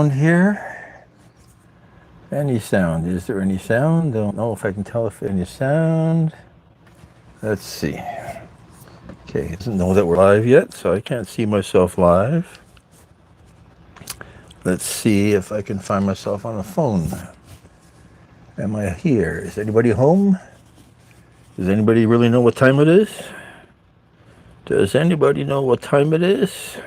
sound here? Any sound? Is there any sound? Don't know if I can tell if any sound. Let's see. Okay, it doesn't know that we're live yet, so I can't see myself live. Let's see if I can find myself on the phone. Am I here? Is anybody home? Does anybody really know what time it is? Does anybody know what time it is?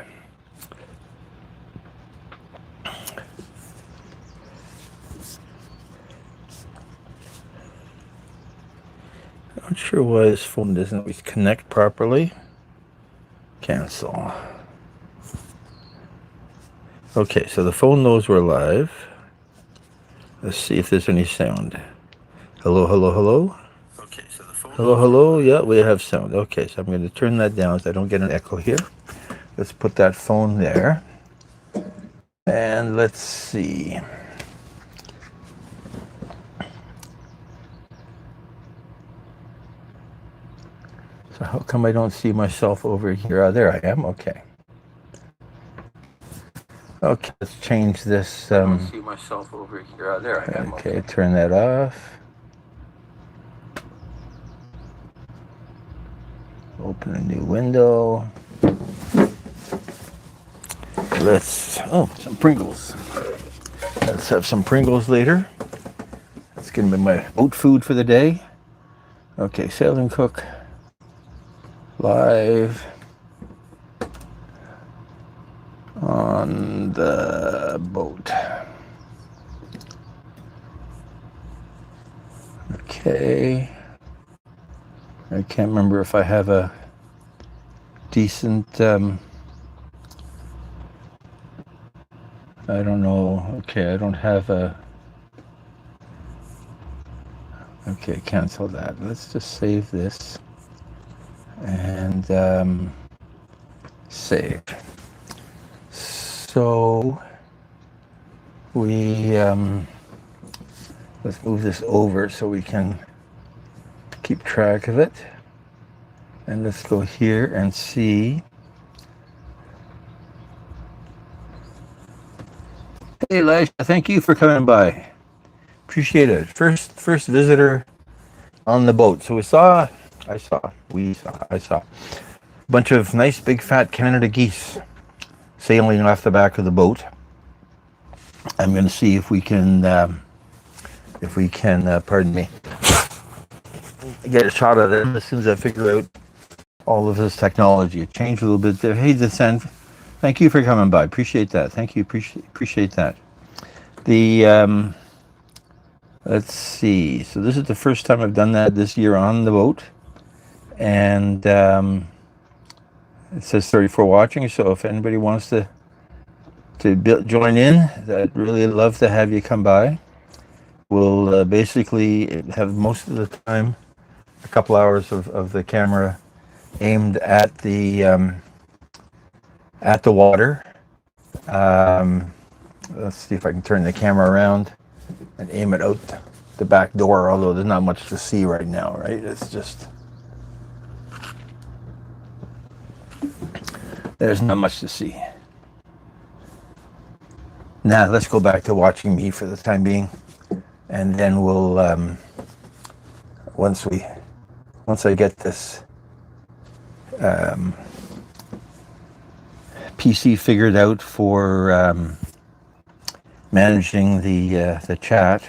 Not sure why this phone doesn't always connect properly. Cancel. Okay, so the phone knows we're live. Let's see if there's any sound. Hello, hello, hello. Okay, so the phone. Hello, hello. Yeah, we have sound. Okay, so I'm going to turn that down so I don't get an echo here. Let's put that phone there. And let's see. So how come I don't see myself over here? Oh, there I am. Okay. Okay, let's change this. I don't see myself over here. Oh, there I am. Okay, turn that off. Open a new window. Some Pringles. Let's have some Pringles later. That's going to be my boat food for the day. Okay, Sail and Cook. Live on the boat. Okay. I can't remember if I have a decent, I don't know. Okay, I don't have a, okay, cancel that. Let's just save this and save. So we, let's move this over so we can keep track of it. And let's go here and see. Hey, Elijah, thank you for coming by. Appreciate it. First visitor on the boat. So I saw a bunch of nice big fat Canada geese sailing off the back of the boat. I'm going to see if we can, pardon me, get a shot of them as soon as I figure out all of this technology. It changed a little bit there. Hey, Descend, thank you for coming by. Appreciate that. Thank you. Appreciate that. The let's see. So this is the first time I've done that this year on the boat, and it says 34 watching. So if anybody wants to join in, I'd really love to have you come by. We'll basically have most of the time a couple hours of the camera aimed at the water. Let's see if I can turn the camera around and aim it out the back door, although there's not much to see right now, right? It's just, there's not much to see. Now let's go back to watching me for the time being, and then we'll once I get this PC figured out for managing the chat,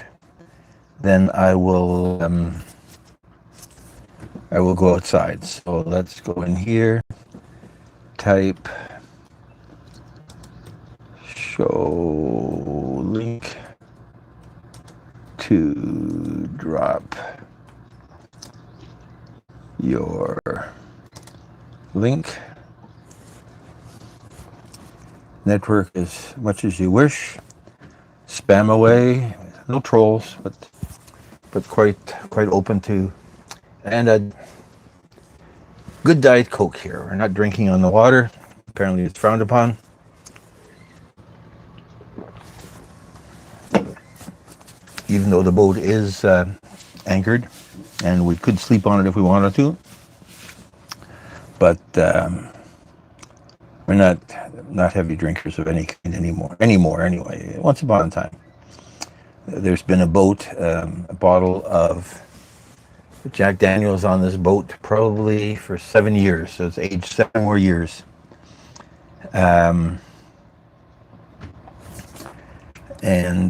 then I will go outside. So let's go in here, type show link to drop your link. Network as much as you wish. Spam away. No trolls, but quite open to. And a good Diet Coke here. We're not drinking on the water. Apparently it's frowned upon. Even though the boat is anchored, and we could sleep on it if we wanted to. But we're not not heavy drinkers of any kind anymore anyway. Once upon a time, there's been a boat, a bottle of Jack Daniels on this boat probably for 7 years. So it's aged 7 more years. And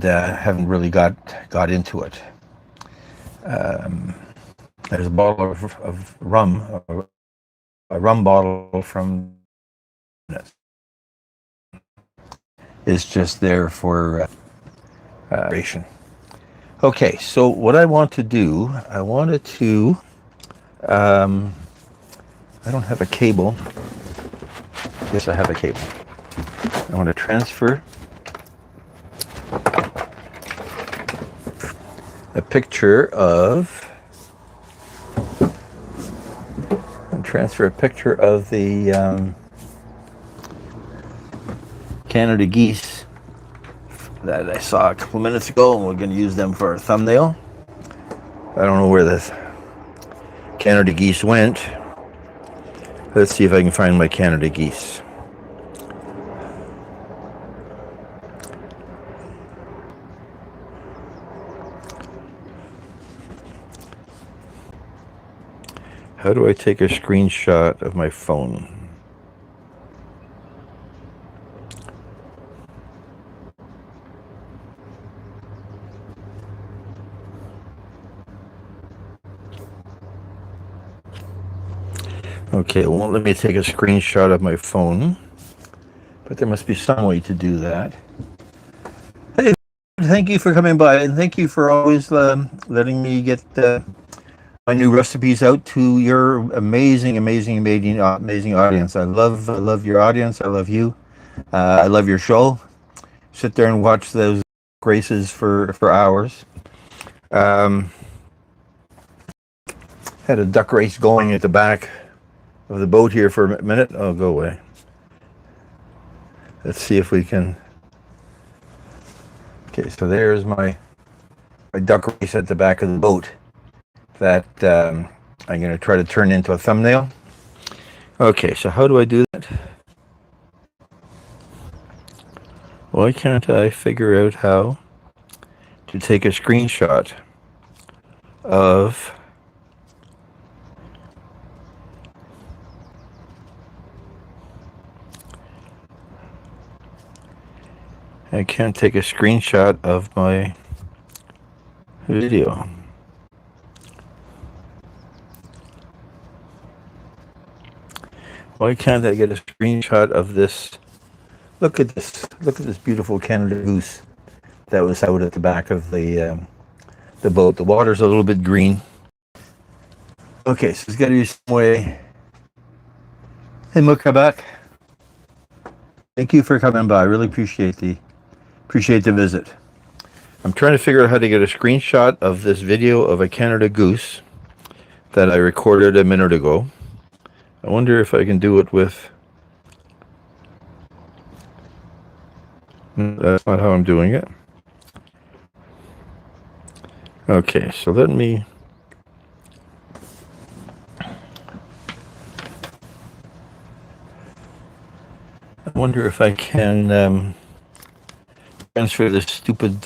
haven't really got into it. There's a bottle of rum, a rum bottle from is just there for duration. Okay, so what I want to do, I wanted to, I don't have a cable. Yes, I have a cable. I want to transfer a picture of the Canada geese that I saw a couple minutes ago, and we're going to use them for a thumbnail. I don't know where this Canada geese went. Let's see if I can find my Canada geese. How do I take a screenshot of my phone? Okay, it won't let me take a screenshot of my phone, but there must be some way to do that. Hey, thank you for coming by, and thank you for always letting me get my new recipes out to your amazing audience. I love your audience. I love you. I love your show. Sit there and watch those races for hours. Had a duck race going at the back of the boat here for a minute. Oh, go away. Let's see if we can. Okay, so there's my duck race at the back of the boat that I'm going to try to turn into a thumbnail. Okay, so how do I do that? Why can't I figure out how to take a screenshot of I can't take a screenshot of my video. Why can't I get a screenshot of this? Look at this. Look at this beautiful Canada goose that was out at the back of the boat. The water's a little bit green. Okay, so there's got to be some way. Hey, Mukabak. Thank you for coming by. I really appreciate the visit. I'm trying to figure out how to get a screenshot of this video of a Canada goose that I recorded a minute ago. I wonder if I can do it with... That's not how I'm doing it. Okay, so let me... I wonder if I can transfer this stupid...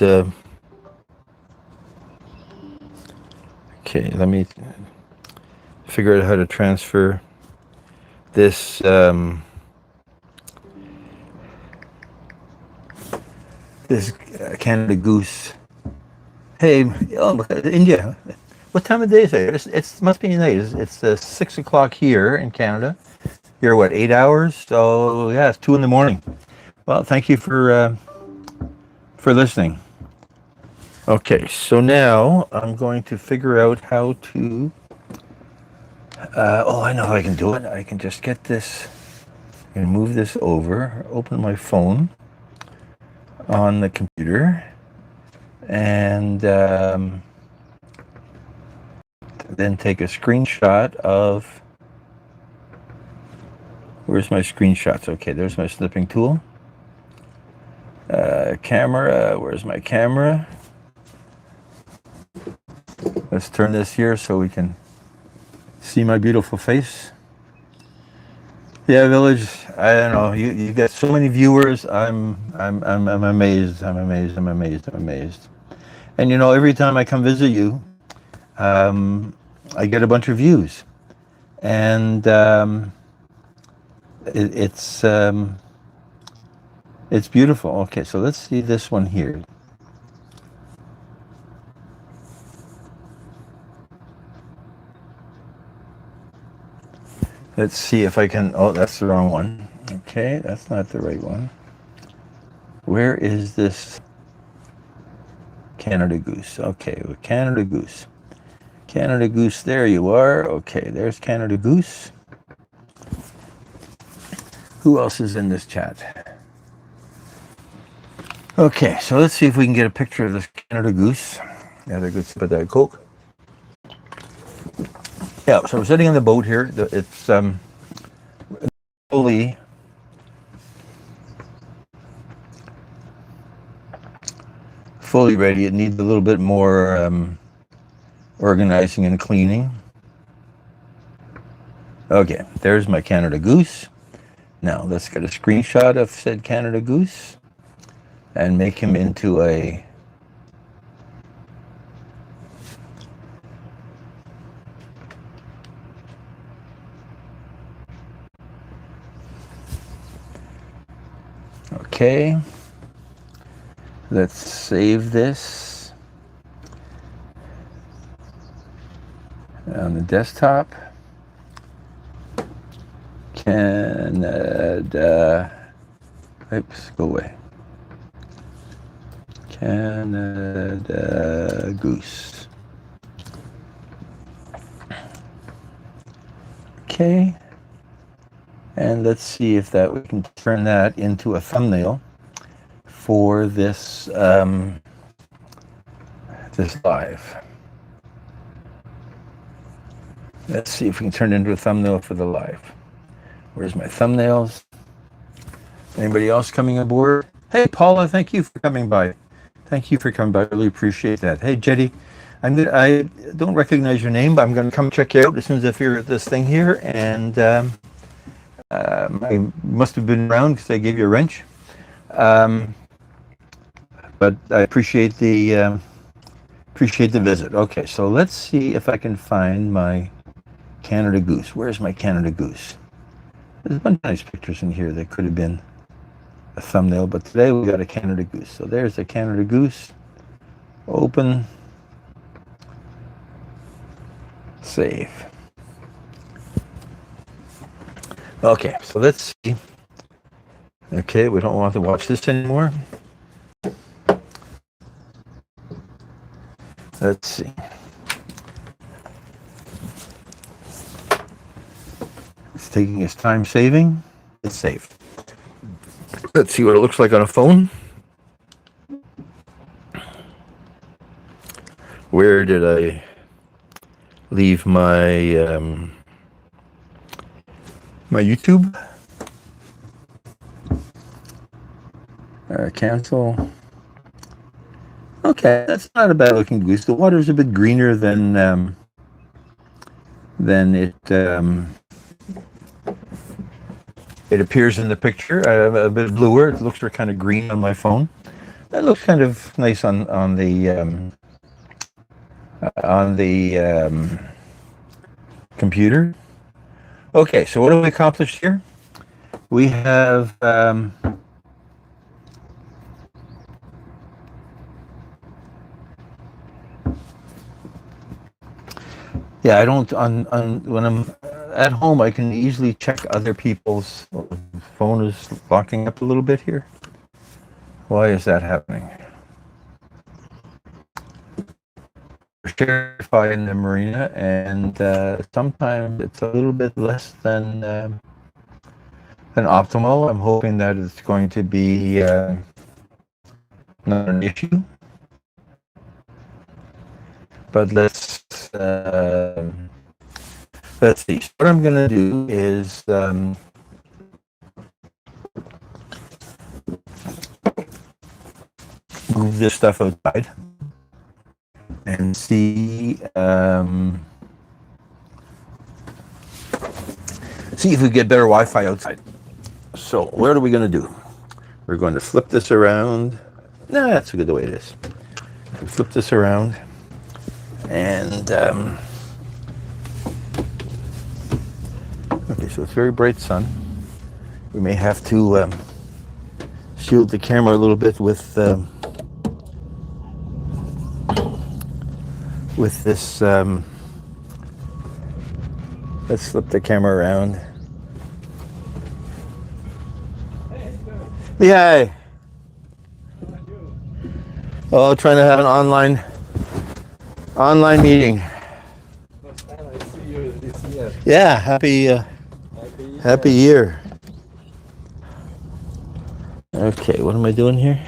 Okay, let me figure out how to transfer this this Canada goose. Hey, oh, India. What time of day is it? It must be night. It's 6 o'clock here in Canada. You're what, 8 hours? So yeah, it's 2 a.m. Well, thank you for listening. Okay, so now I'm going to figure out how to. I know how I can do it. I can just get this and move this over. Open my phone on the computer, and then take a screenshot of. Where's my screenshots? Okay, there's my snipping tool. Camera, where's my camera? Let's turn this here so we can see my beautiful face. Yeah, Village. I don't know. You got so many viewers. I'm amazed. I'm amazed. I'm amazed. I'm amazed. And you know, every time I come visit you, I get a bunch of views, and it's beautiful. Okay, so let's see this one here. Let's see if I can. Oh, that's the wrong one. Okay, that's not the right one. Where is this Canada Goose? Okay, well, Canada Goose. Canada Goose, there you are. Okay, there's Canada Goose. Who else is in this chat? Okay, so let's see if we can get a picture of this Canada Goose. Yeah, they're good sip of that Coke. Yeah, so we're sitting in the boat here. It's fully ready. It needs a little bit more organizing and cleaning. Okay, there's my Canada Goose. Now let's get a screenshot of said Canada Goose and make him into a okay. Let's save this on the desktop. Canada, oops, go away. Canada Goose. Okay. And let's see if that we can turn that into a thumbnail for this this live. Let's see if we can turn it into a thumbnail for the live. Where's my thumbnails? Anybody else coming aboard? Hey, Paula, thank you for coming by. Thank you for coming by. I really appreciate that. Hey, Jetty, I don't recognize your name, but I'm going to come check you out as soon as I figure out this thing here. And I must have been around because I gave you a wrench. But I appreciate the visit. Okay, so let's see if I can find my Canada Goose. Where's my Canada Goose? There's a bunch of nice pictures in here that could have been a thumbnail, but today we got a Canada Goose. So there's the Canada Goose. Open. Save. Okay, so let's see. Okay, we don't want to watch this anymore. Let's see. It's taking its time saving. It's saved. Let's see what it looks like on a phone. Where did I leave my my YouTube? Cancel. Okay, that's not a bad looking goose. The water's a bit greener than it appears in the picture. A bit bluer. It looks kind of green on my phone. That looks kind of nice on the computer. Okay, so what have we accomplished here? We have yeah, I don't on when I'm at home I can easily check other people's phone is locking up a little bit here. Why is that happening? Share in the marina, and sometimes it's a little bit less than optimal. I'm hoping that it's going to be not an issue. But let's see. So what I'm going to do is move this stuff outside and see see if we get better Wi-Fi outside. So what are we going to do? We're going to flip this around. No, that's a good the way it is. Flip this around. And, okay, so it's very bright sun. We may have to shield the camera a little bit with this. Let's flip the camera around. Yeah. Oh, trying to have an online meeting. First time I see you this year. Yeah, happy year. Okay, what am I doing here?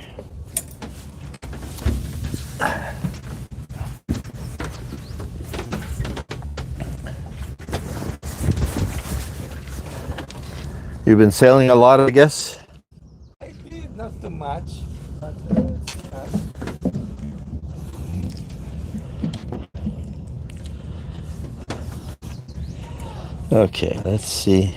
You've been sailing a lot, I guess? I did not too much, but Okay, let's see.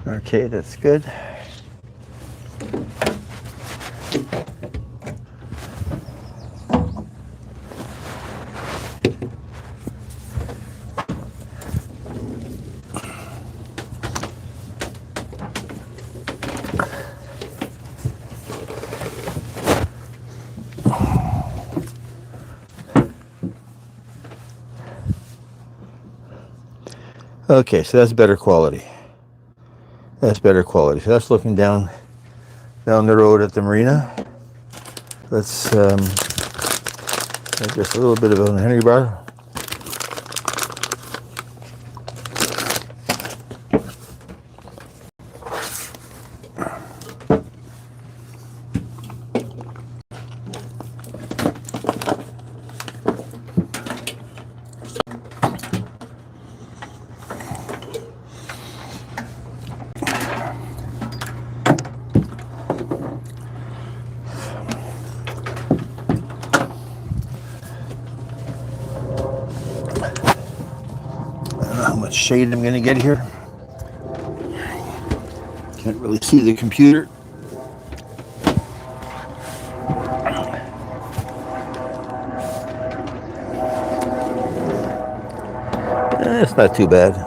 Okay, that's good. Okay, so that's better quality. That's better quality. So that's looking down the road at the marina. Let's just a little bit of a Henry bar. How much shade I'm gonna get here. Can't really see the computer. It's not too bad.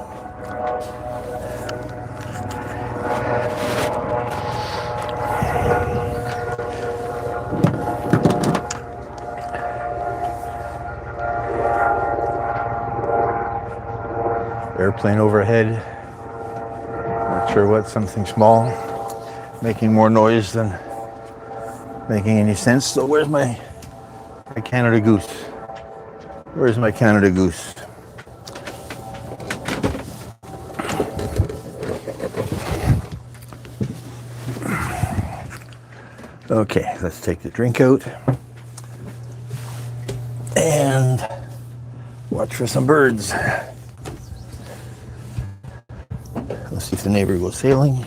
Airplane overhead. Not sure what, something small, making more noise than making any sense. So where's my Canada Goose? Where's my Canada Goose? Okay, let's take the drink out and watch for some birds. Let's see if the neighbor goes sailing.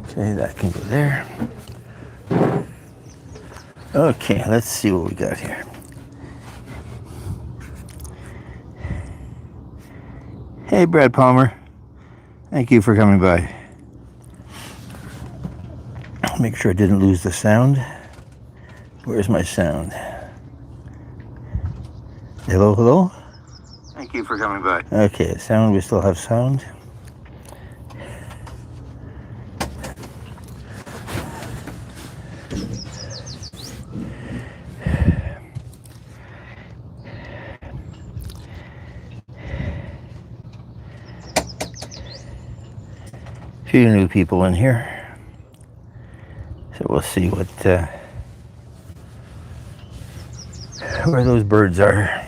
Okay, that can go there. Okay, let's see what we got here. Hey, Brad Palmer. Thank you for coming by. Make sure I didn't lose the sound. Where's my sound? Hello, hello? Thank you for coming by. Okay, sound, we still have sound. Few new people in here. we'll see what where those birds are.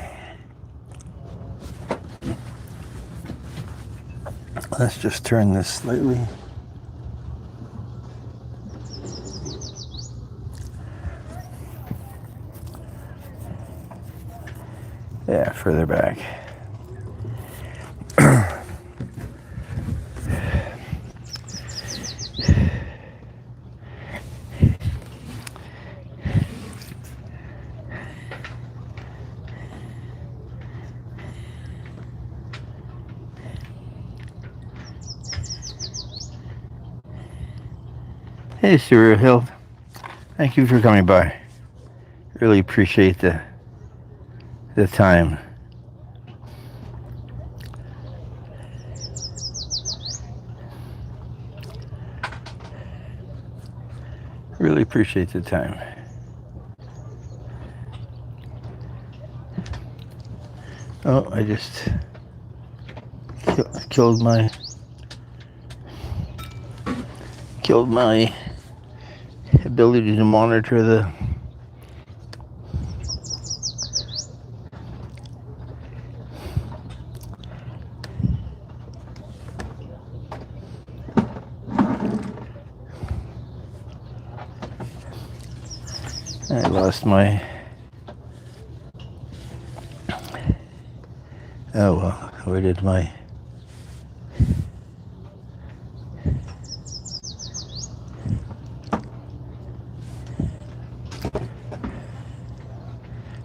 Let's just turn this slightly. Yeah, further back. Hey, Surya Hill. Thank you for coming by. Really appreciate the time. Really appreciate the time. Oh, I just killed my ability to monitor the I lost my oh well, where did my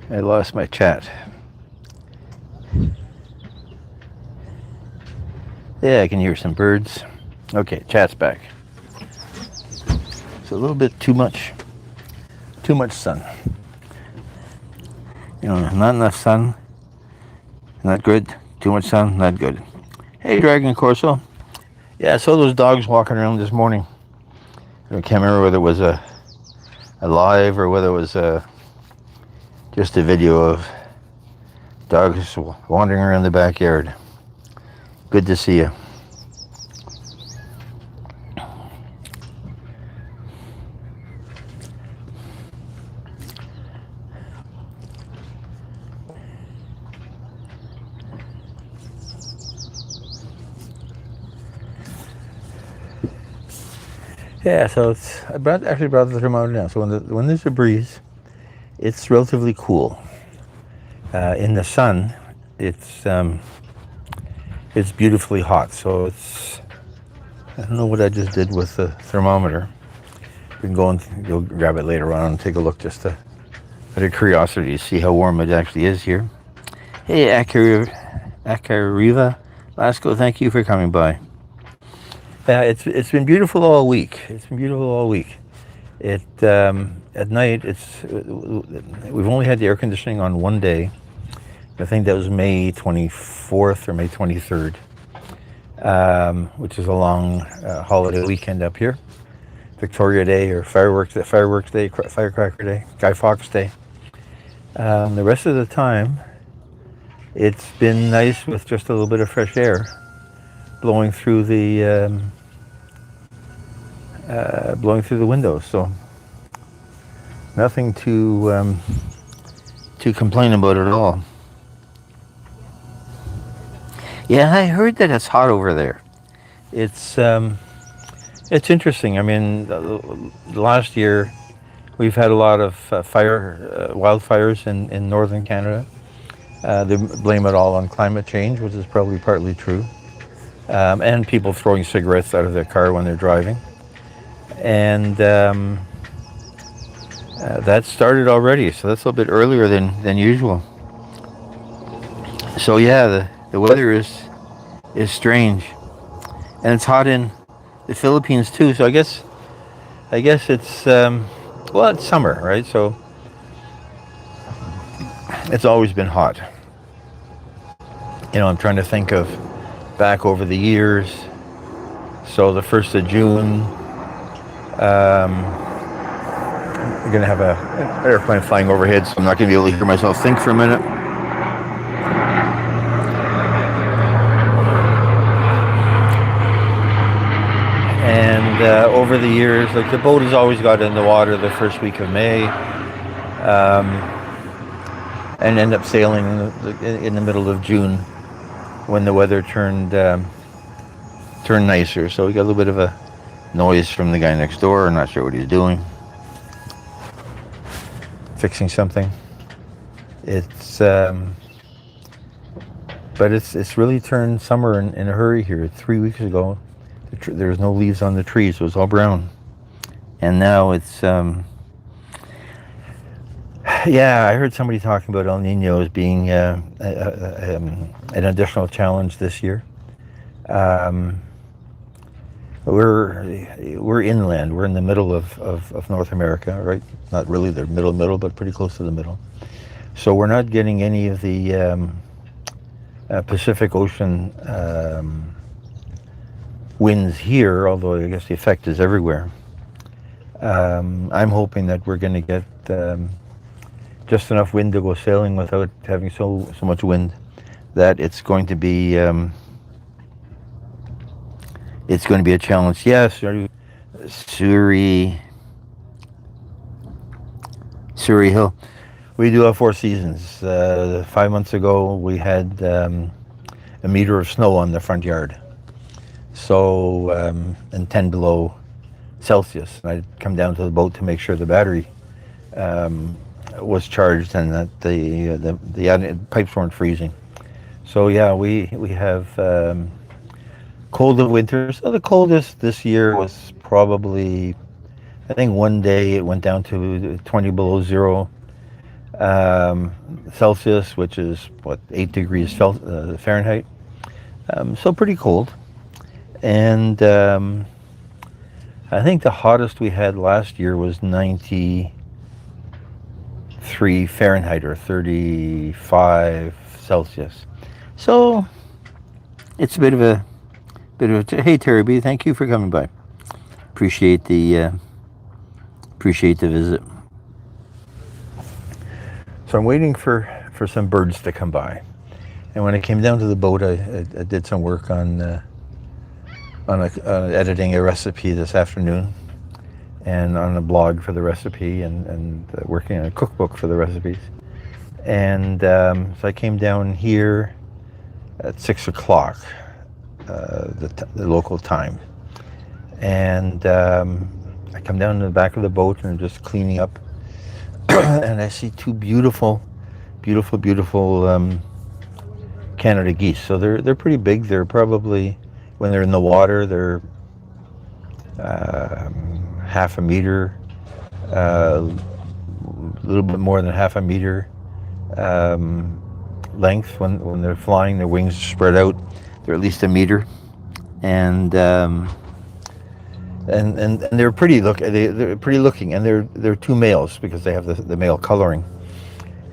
I lost my chat. Yeah, I can hear some birds. Okay, chat's back. It's a little bit too much sun. You know, not enough sun, not good. Too much sun, not good. Hey, Dragon Corso. Yeah, I saw those dogs walking around this morning. I can't remember whether it was a live or whether it was just a video of dogs wandering around the backyard. Good to see you. Yeah, so I actually brought the thermometer down. So when there's a breeze, it's relatively cool. In the sun, it's beautifully hot. So I don't know what I just did with the thermometer. You can go and you'll grab it later on and take a look just out of curiosity to see how warm it actually is here. Hey, Akariva Lasco, thank you for coming by. It's been beautiful all week. It's been beautiful all week. At night, we've only had the air conditioning on one day. I think that was May 24th or May 23rd, which is a long holiday weekend up here. Victoria Day or Fireworks Day, Firecracker Day, Guy Fawkes Day. The rest of the time, it's been nice with just a little bit of fresh air blowing through the windows. So nothing to complain about at all. Yeah, I heard that it's hot over there. It's interesting. I mean, last year we've had a lot of wildfires in northern Canada. They blame it all on climate change, which is probably partly true, and people throwing cigarettes out of their car when they're driving. And that started already, so that's a little bit earlier than usual. So yeah, the weather is strange, and it's hot in the Philippines too. So I guess it's it's summer, right? So it's always been hot. You know, I'm trying to think of back over the years. So the 1st of June, we're going to have an airplane flying overhead, so I'm not going to be able to hear myself think for a minute. And over the years, like the boat has always got in the water the first week of May, and end up sailing in the middle of June when the weather turned nicer. So we got a little bit of a noise from the guy next door. I'm not sure what he's doing. Fixing something. It's but it's really turned summer in a hurry here. 3 weeks ago, there was no leaves on the trees. It was all brown, and now it's yeah. I heard somebody talking about El Nino as being an additional challenge this year. We're inland. We're in the middle of North America, right? Not really the middle, but pretty close to the middle. So we're not getting any of the Pacific Ocean winds here, although I guess the effect is everywhere. I'm hoping that we're going to get just enough wind to go sailing without having so much wind that it's going to be a challenge. Yes, Surrey Hill. We do have 4 seasons. 5 months ago, we had a meter of snow on the front yard. So, and 10 below Celsius. And I'd come down to the boat to make sure the battery was charged and that the pipes weren't freezing. So yeah, we have colder winters. So the coldest this year was probably, I think one day it went down to 20 below zero Celsius, which is what, 8 degrees Fahrenheit. So pretty cold. And I think the hottest we had last year was 93 Fahrenheit or 35 Celsius. So it's a bit of a hey Terry B, thank you for coming by. Appreciate the visit. So I'm waiting for some birds to come by. And when I came down to the boat, I did some work on editing a recipe this afternoon, and on a blog for the recipe, and working on a cookbook for the recipes. And so I came down here at 6 o'clock, the local time. And I come down to the back of the boat and I'm just cleaning up. And I see 2 beautiful Canada geese. So they're pretty big. They're probably, when they're in the water, they're half a meter, a little bit more than half a meter length. When they're flying, their wings are spread out. They're at least a meter, and they're pretty they're pretty looking, and they're 2 males because they have the male coloring,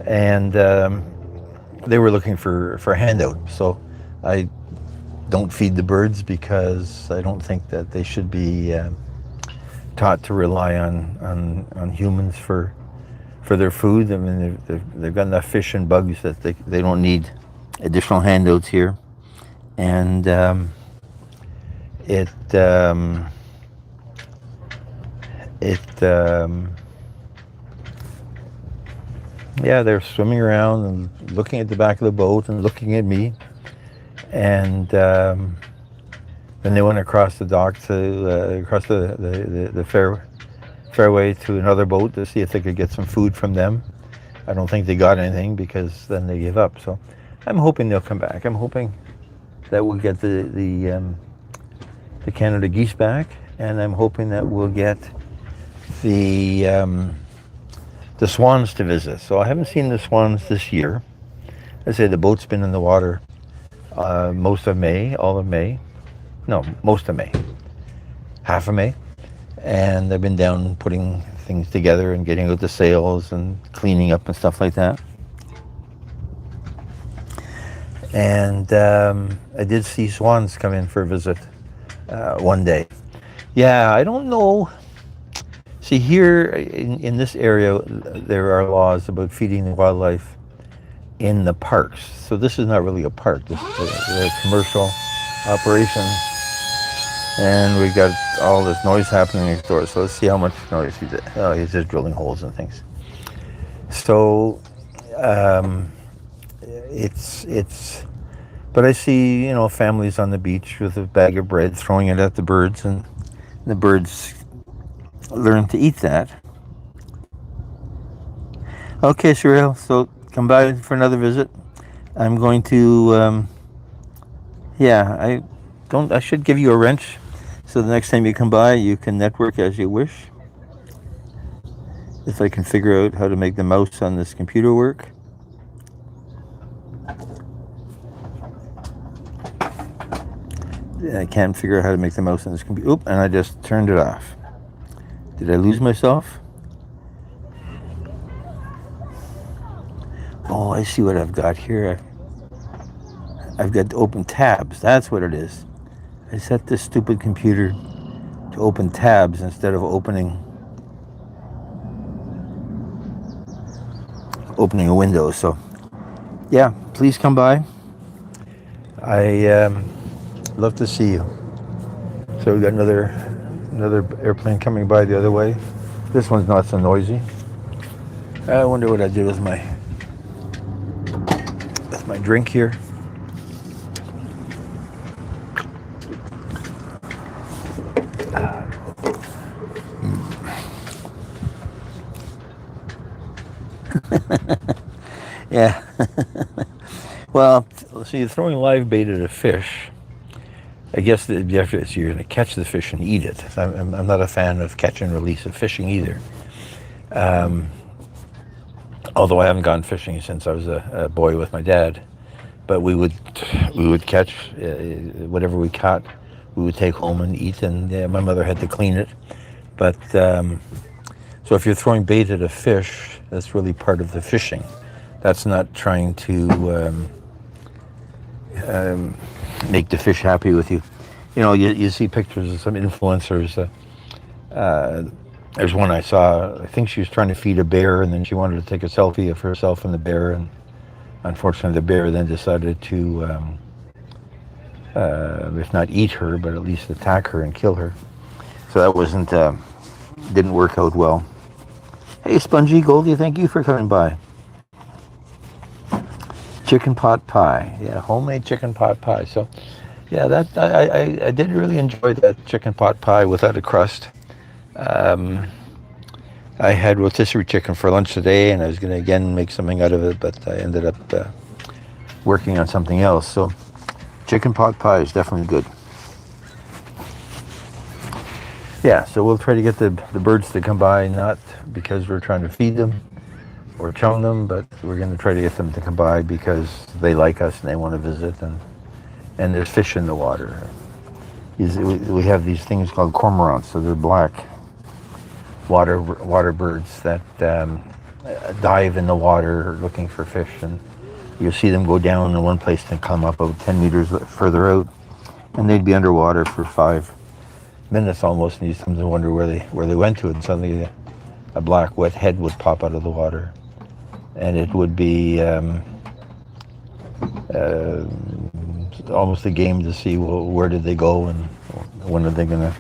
and they were looking for a handout. So I don't feed the birds because I don't think that they should be taught to rely on humans for their food. I mean, they've got enough fish and bugs that they don't need additional handouts here. And yeah, they're swimming around and looking at the back of the boat and looking at me. And then they went across the dock to across the fairway to another boat to see if they could get some food from them. I don't think they got anything because then they gave up. So I'm hoping they'll come back. I'm hoping that we'll get the Canada geese back, and I'm hoping that we'll get the swans to visit. So I haven't seen the swans this year. I say the boat's been in the water most of May, all of May. No, most of May, half of May. And I've been down putting things together and getting out the sails and cleaning up and stuff like that. And I did see swans come in for a visit one day. Yeah, I don't know. See, here in this area, there are laws about feeding the wildlife in the parks. So this is not really a park. This is a commercial operation. And we got all this noise happening next door. So let's see how much noise he's. Oh, he's just drilling holes and things. So um, it's. But I see, families on the beach with a bag of bread, throwing it at the birds, and the birds learn to eat that. Okay, Cheryl. So come by for another visit. I'm going to. Yeah, I should give you a wrench, so the next time you come by, you can network as you wish. If I can figure out how to make the mouse on this computer work. I can't figure out how to make the mouse on this computer. Oop, and I just turned it off. Did I lose myself? Oh, I see what I've got here. I've got to open tabs. That's what it is. I set this stupid computer to open tabs instead of opening a window. So, yeah, please come by. I love to see you. So we got another airplane coming by the other way. This one's not so noisy. I wonder what I did with my drink here. Yeah. Well, so you're throwing live bait at a fish. I guess the objective is you're going to catch the fish and eat it. I'm not a fan of catch and release of fishing either. Although I haven't gone fishing since I was a boy with my dad. But we would catch whatever we caught. We would take home and eat, and my mother had to clean it. But so if you're throwing bait at a fish, that's really part of the fishing. That's not trying to make the fish happy with you. You see pictures of some influencers. There's one I saw. I think she was trying to feed a bear, and then she wanted to take a selfie of herself and the bear, and unfortunately the bear then decided to, if not eat her, but at least attack her and kill her. So that didn't work out well. Hey, Spongy Goldie, thank you for coming by. Chicken pot pie. Yeah, homemade chicken pot pie. So, yeah, that I did really enjoy that chicken pot pie without a crust. I had rotisserie chicken for lunch today, and I was going to again make something out of it, but I ended up working on something else. So, chicken pot pie is definitely good. Yeah, so we'll try to get the birds to come by, not because we're trying to feed them or chow them, but we're going to try to get them to come by because they like us and they want to visit, and there's fish in the water. We have these things called cormorants, so they're black water birds that dive in the water looking for fish, and you'll see them go down in one place and come up about 10 meters further out, and they'd be underwater for 5 minutes almost, and you sometimes wonder where they went to, and suddenly a black wet head would pop out of the water, and it would be almost a game to see, well, where did they go and when are they going to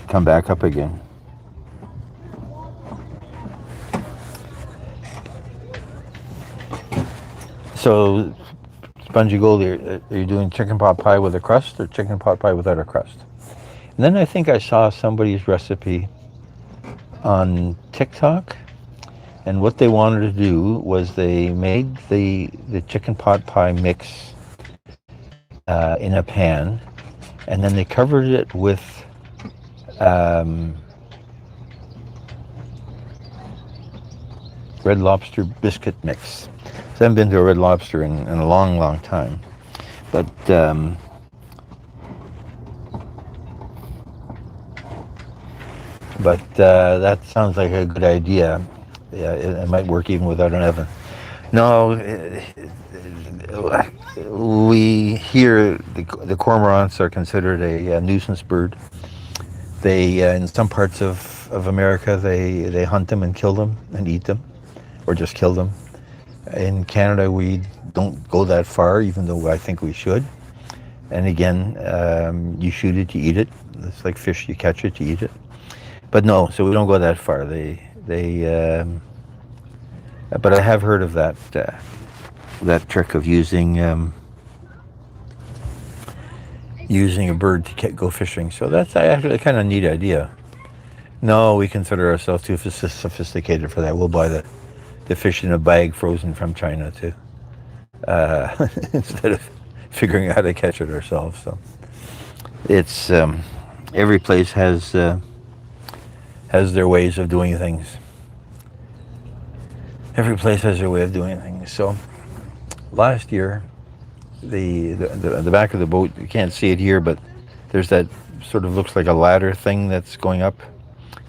come back up again. So, Spongy Goldie, are you doing chicken pot pie with a crust or chicken pot pie without a crust? And then I think I saw somebody's recipe on TikTok, and what they wanted to do was they made the chicken pot pie mix in a pan, and then they covered it with Red Lobster biscuit mix. So I haven't been to a Red Lobster in a long, long time, but that sounds like a good idea. Yeah, it might work even without an oven. No, we here the cormorants are considered a nuisance bird. They in some parts of America they hunt them and kill them and eat them, or just kill them. In Canada, we don't go that far, even though I think we should. And again, you shoot it, you eat it. It's like fish, you catch it, you eat it. But no, so we don't go that far. But I have heard of that trick of using a bird to go fishing. So that's actually a kind of neat idea. No, we consider ourselves too sophisticated for that. We'll buy the fish in a bag frozen from China too, instead of figuring out how to catch it ourselves. So it's every place has their ways of doing things. Every place has their way of doing things. So last year, the back of the boat, you can't see it here, but there's that sort of looks like a ladder thing that's going up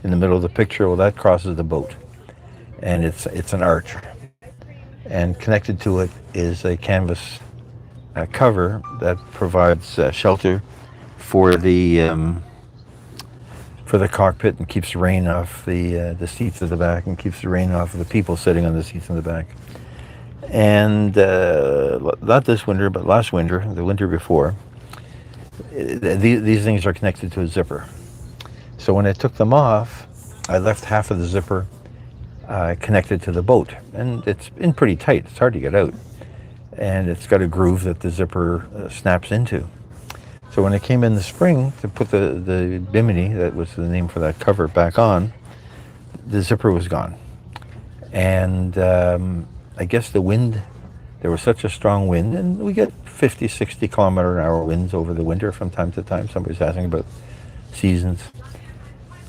in the middle of the picture. Well, that crosses the boat, and it's an arch, and connected to it is a canvas cover that provides shelter for the cockpit and keeps the rain off the seats at the back and keeps the rain off of the people sitting on the seats in the back. And not this winter, but last winter, the winter before, these things are connected to a zipper. So when I took them off, I left half of the zipper connected to the boat, and it's in pretty tight. It's hard to get out, and it's got a groove that the zipper snaps into. So when I came in the spring to put the Bimini, that was the name for that cover, back on, the zipper was gone. And I guess the wind, there was such a strong wind, and we get 50, 60 kilometer an hour winds over the winter from time to time. Somebody's asking about seasons.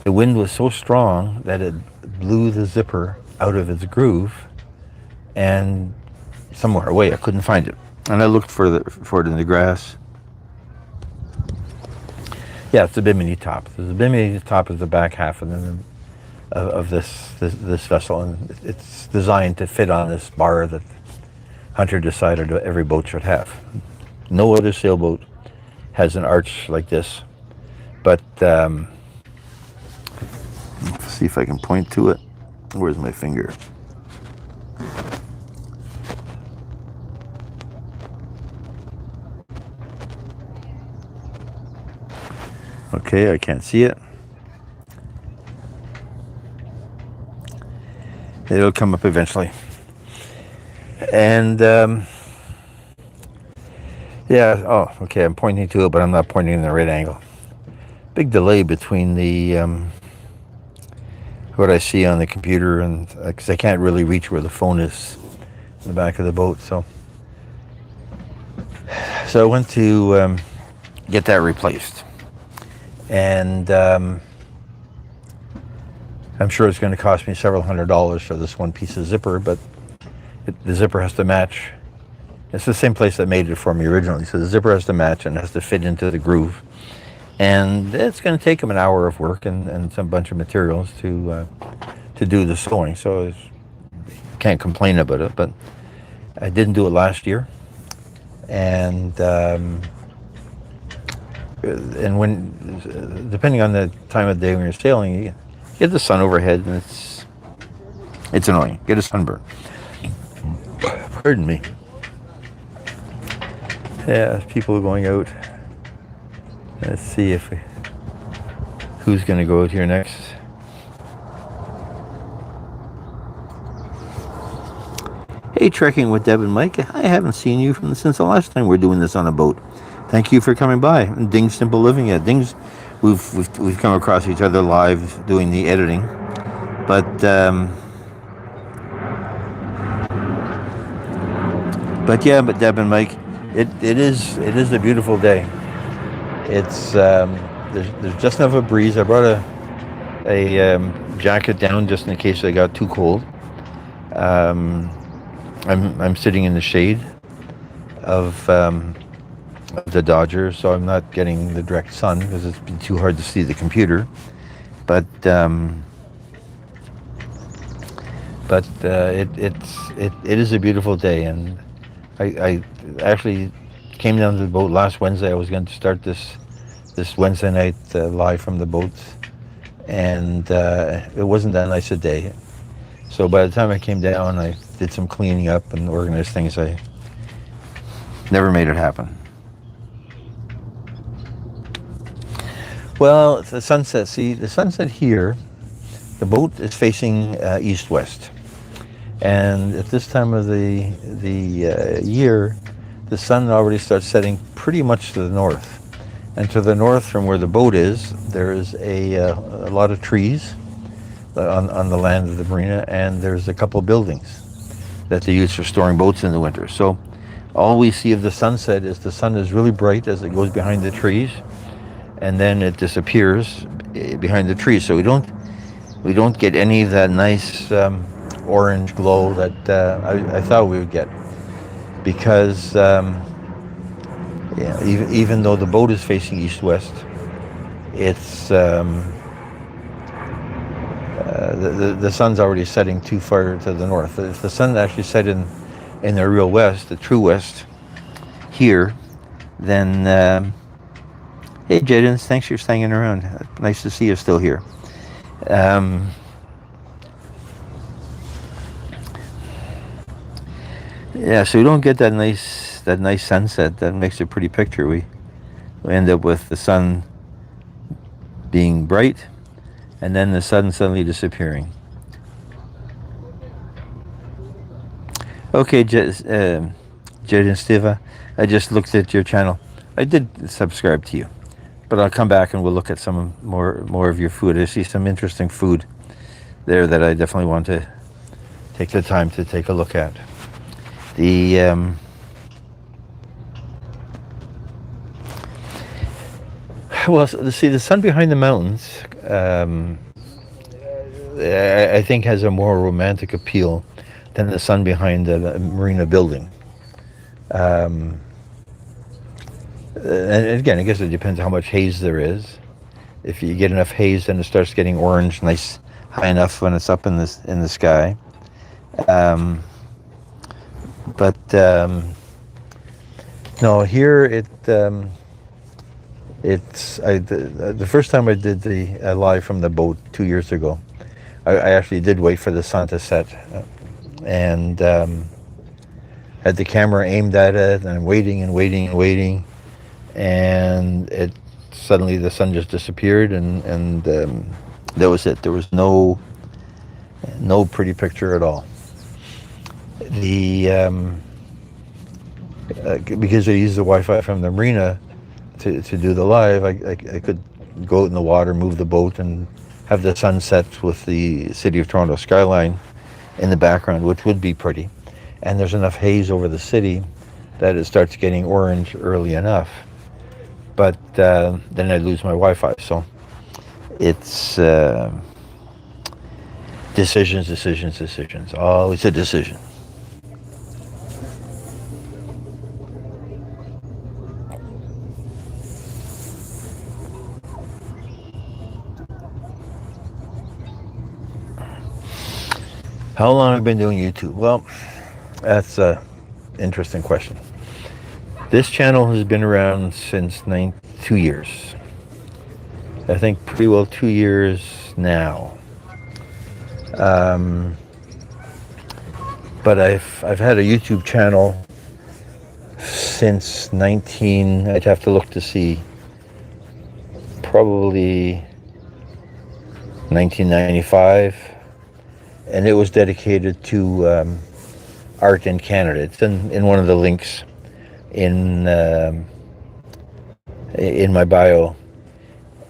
The wind was so strong that it blew the zipper out of its groove and somewhere away. I couldn't find it. And I looked for it in the grass. Yeah, it's the Bimini top. The Bimini top is the back half of this vessel, and it's designed to fit on this bar that Hunter decided every boat should have. No other sailboat has an arch like this, but let's see if I can point to it. Where's my finger? Okay, I can't see it. It'll come up eventually. And yeah, oh, okay, I'm pointing to it, but I'm not pointing in the right angle. Big delay between the what I see on the computer, and because I can't really reach where the phone is in the back of the boat. So I went to get that replaced. And I'm sure it's going to cost me several $100s for this one piece of zipper, but the zipper has to match. It's the same place that made it for me originally, so the zipper has to match and has to fit into the groove. And it's going to take them an hour of work and some bunch of materials to do the sewing. So I can't complain about it, but I didn't do it last year, and when, depending on the time of day when you're sailing, you get the sun overhead, and it's annoying. Get a sunburn. Pardon me. Yeah, people are going out. Let's see who's going to go out here next. Hey, Trekking with Deb and Mike. I haven't seen you since the last time we're doing this on a boat. Thank you for coming by. Ding's Simple Living at Ding's. We've come across each other live doing the editing, but Deb and Mike, it is a beautiful day. It's there's just enough of a breeze. I brought a jacket down just in case I got too cold. I'm sitting in the shade of the Dodger, so I'm not getting the direct sun because it's been too hard to see the computer. But it is a beautiful day, and I actually came down to the boat last Wednesday. I was going to start this Wednesday night live from the boat, and it wasn't that nice a day. So by the time I came down, I did some cleaning up and organized things. I never made it happen. Well, it's the sunset. See, the sunset here, the boat is facing east-west. And at this time of the year, the sun already starts setting pretty much to the north. And to the north from where the boat is, there is a lot of trees on the land of the marina, and there's a couple of buildings that they use for storing boats in the winter. So all we see of the sunset is the sun is really bright as it goes behind the trees, and then it disappears behind the trees. So we don't get any of that nice orange glow that I thought we would get, because even though the boat is facing east-west, it's the sun's already setting too far to the north. If the sun actually set in the real west, the true west, here, then hey Jadens, thanks for hanging around. Nice to see you still here. Yeah, so we don't get that nice sunset that makes a pretty picture. We end up with the sun being bright, and then the sun suddenly disappearing. Okay, Jaden Stiva, I just looked at your channel. I did subscribe to you, but I'll come back and we'll look at some more of your food. I see some interesting food there that I definitely want to take the time to take a look at. Well, see, the sun behind the mountains, I think has a more romantic appeal than the sun behind the marina building. And again, I guess it depends how much haze there is. If you get enough haze, then it starts getting orange, nice, high enough when it's up in the sky. No, here the first time I did the live from the boat 2 years ago, I actually did wait for the sun to set, and had the camera aimed at it and waiting, and it suddenly the sun just disappeared, and that was it. There was no pretty picture at all. Because I used the Wi-Fi from the marina to do the live, I could go out in the water, move the boat, and have the sunset with the City of Toronto skyline in the background, which would be pretty. And there's enough haze over the city that it starts getting orange early enough. But then I'd lose my Wi-Fi. So it's decisions. Always a decision. How long have I been doing YouTube? Well, that's an interesting question. This channel has been around since 2 years. I think pretty well 2 years now. But I've had a YouTube channel since I'd have to look to see, probably 1995. And it was dedicated to art in Canada. It's in one of the links in my bio,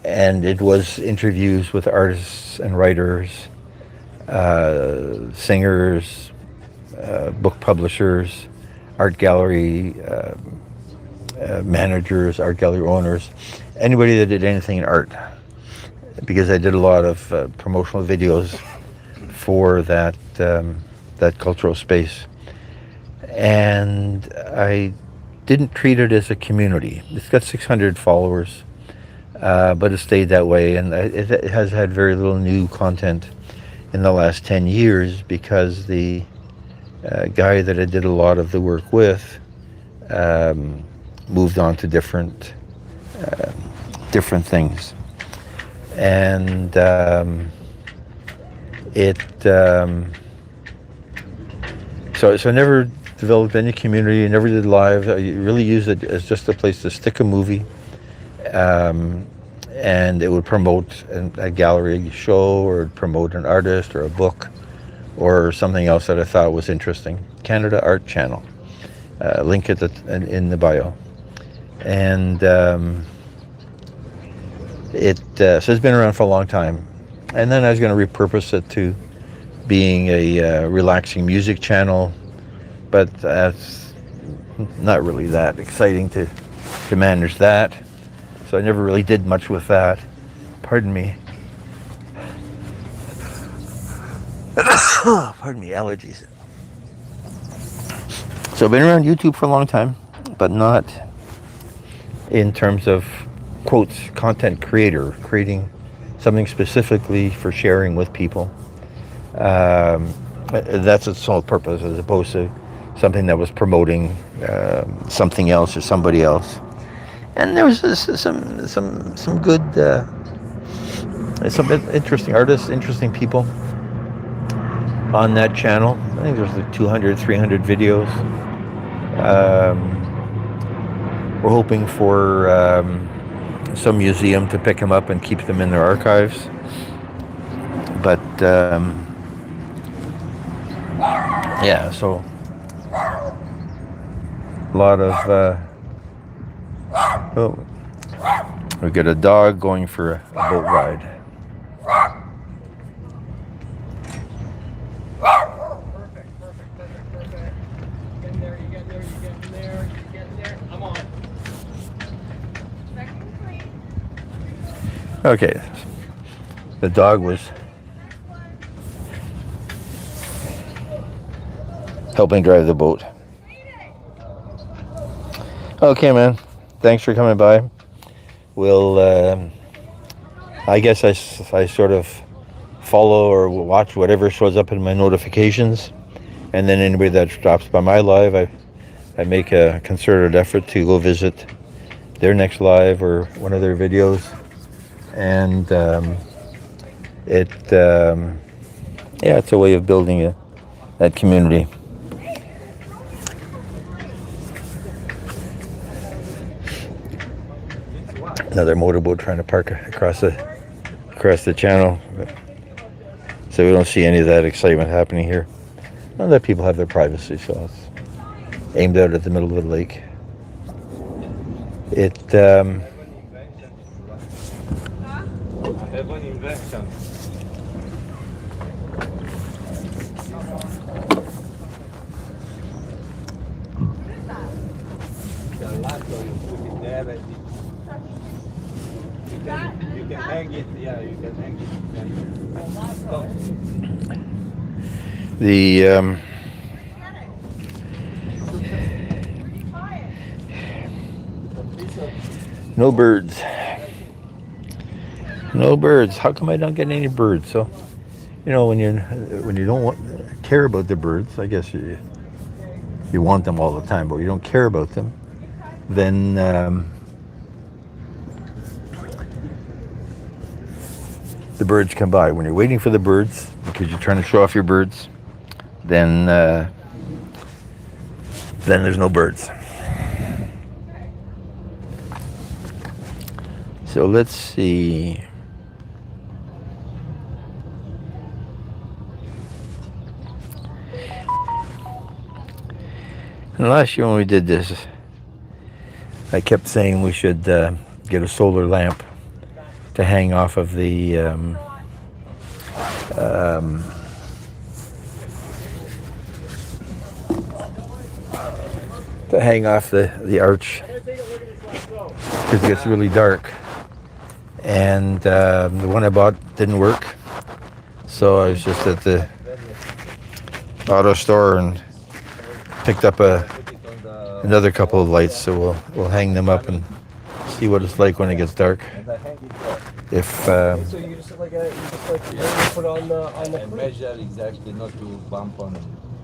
and it was interviews with artists and writers, singers, book publishers, art gallery managers, art gallery owners, anybody that did anything in art, because I did a lot of promotional videos for that cultural space, and I didn't treat it as a community. It's got 600 followers, but it stayed that way, and it has had very little new content in the last 10 years because the guy that I did a lot of the work with moved on to different things, and so I never developed any community, never did live. I really used it as just a place to stick a movie, and it would promote a gallery show, or promote an artist or a book or something else that I thought was interesting. Canada Art Channel. Link it in the bio. And so it's been around for a long time. And then I was going to repurpose it to being a relaxing music channel, but that's not really that exciting to manage that. So I never really did much with that. Pardon me. Pardon me, allergies. So I've been around YouTube for a long time, but not in terms of, quotes, content creator, creating something specifically for sharing with people. That's its sole purpose, as opposed to something that was promoting something else or somebody else. And there was some good, some interesting artists, interesting people on that channel. I think there's like 200, 300 videos. We're hoping for some museum to pick them up and keep them in their archives. But yeah, so a lot of oh, we got a dog going for a boat ride. Okay, the dog was helping drive the boat. Okay, man. Thanks for coming by. We'll, I guess I sort of follow or watch whatever shows up in my notifications. And then anybody that drops by my live, I make a concerted effort to go visit their next live or one of their videos. And yeah, it's a way of building that community. Another motorboat trying to park across the channel, so we don't see any of that excitement happening here. Well, that people have their privacy, so it's aimed out at the middle of the lake. It I have an invention. The light, you put it there and you can hang it. Yeah, you can hang it. the no birds. No birds. How come I don't get any birds? So, you know, when you don't care about the birds, I guess you want them all the time, but you don't care about them, then the birds come by. When you're waiting for the birds because you're trying to show off your birds, then there's no birds. So let's see. And last year when we did this, I kept saying we should get a solar lamp to hang off of the the arch, because it gets really dark. And the one I bought didn't work, so I was just at the auto store and picked up another couple of lights, so we'll hang them up and see what it's like when it gets dark. If So you just put on the And measure exactly not to bump on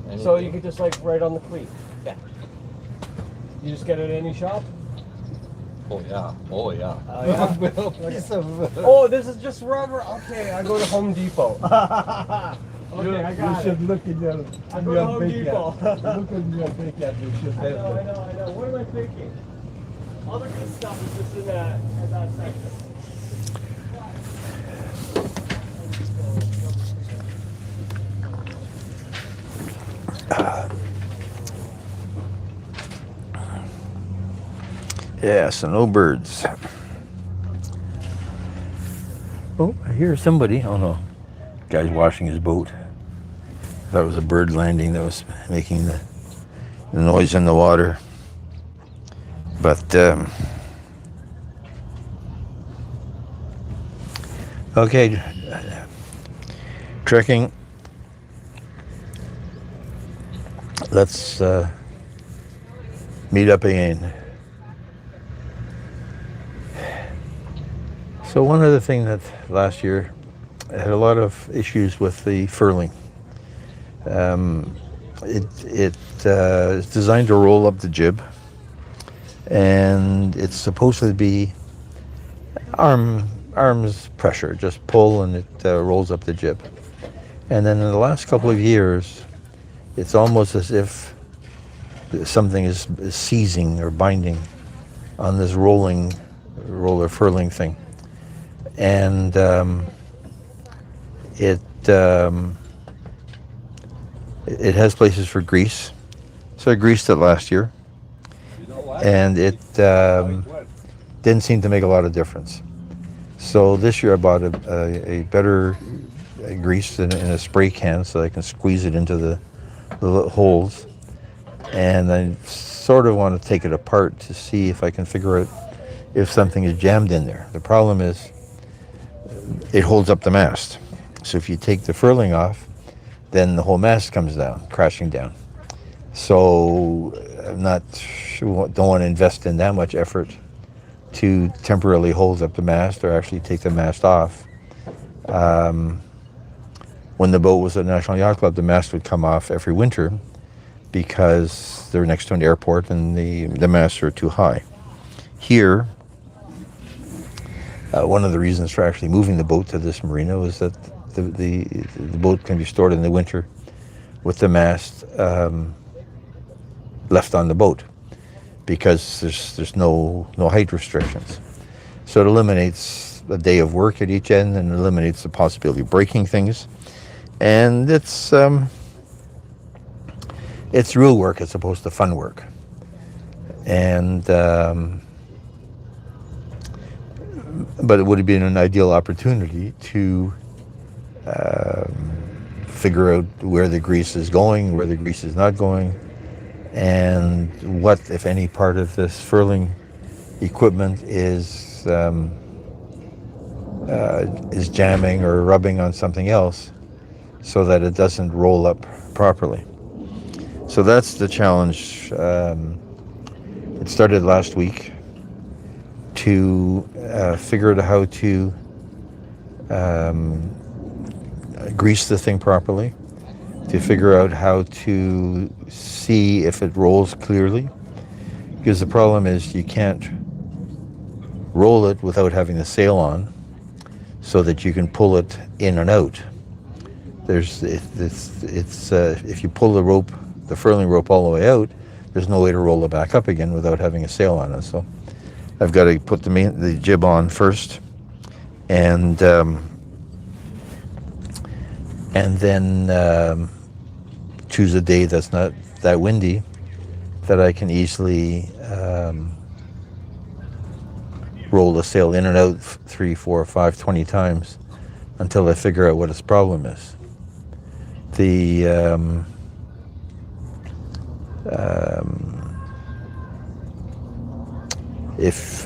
anything. So you could just like right on the cleat. Yeah. You just get it at any shop. Oh yeah. Oh yeah. Oh, oh, this is just rubber. Okay, I go to Home Depot. Okay, I got You it. should look in your I go to Home Depot. Look in your backyard. You should I have know. that. What am I thinking? All the good stuff is just in that section. Yeah, so no birds. Oh, I hear somebody. Oh no, guy's washing his boat. That was a bird landing that was making the noise in the water. But okay, trekking. Let's meet up again. So one other thing that last year I had a lot of issues with the furling. It is designed to roll up the jib, and it's supposed to be arms pressure, just pull and it rolls up the jib. And then in the last couple of years, it's almost as if something is seizing or binding on this roller furling thing. And it has places for grease. So I greased it last year, and it didn't seem to make a lot of difference. So this year I bought a better grease in a spray can so I can squeeze it into the holes. And I sort of want to take it apart to see if I can figure out if something is jammed in there. The problem is it holds up the mast. So if you take the furling off, then the whole mast comes down, crashing down. So I'm not sure, don't want to invest in that much effort to temporarily hold up the mast or actually take the mast off. When the boat was at National Yacht Club, the mast would come off every winter because they're next to an airport and the masts are too high. Here, one of the reasons for actually moving the boat to this marina was that the boat can be stored in the winter with the mast left on the boat because there's no height restrictions. So it eliminates a day of work at each end and eliminates the possibility of breaking things. And it's real work as opposed to fun work. And but it would have been an ideal opportunity to figure out where the grease is going, where the grease is not going, and what, if any, part of this furling equipment is jamming or rubbing on something else so that it doesn't roll up properly. So that's the challenge. It started last week to figure out how to grease the thing properly, to figure out how to see if it rolls clearly, because the problem is you can't roll it without having the sail on so that you can pull it in and out. If you pull the rope, the furling rope all the way out, there's no way to roll it back up again without having a sail on it. So I've got to put the jib on first, and then choose a day that's not that windy, that I can easily roll the sail in and out 3, 4, 5, 20 times until I figure out what its problem is. If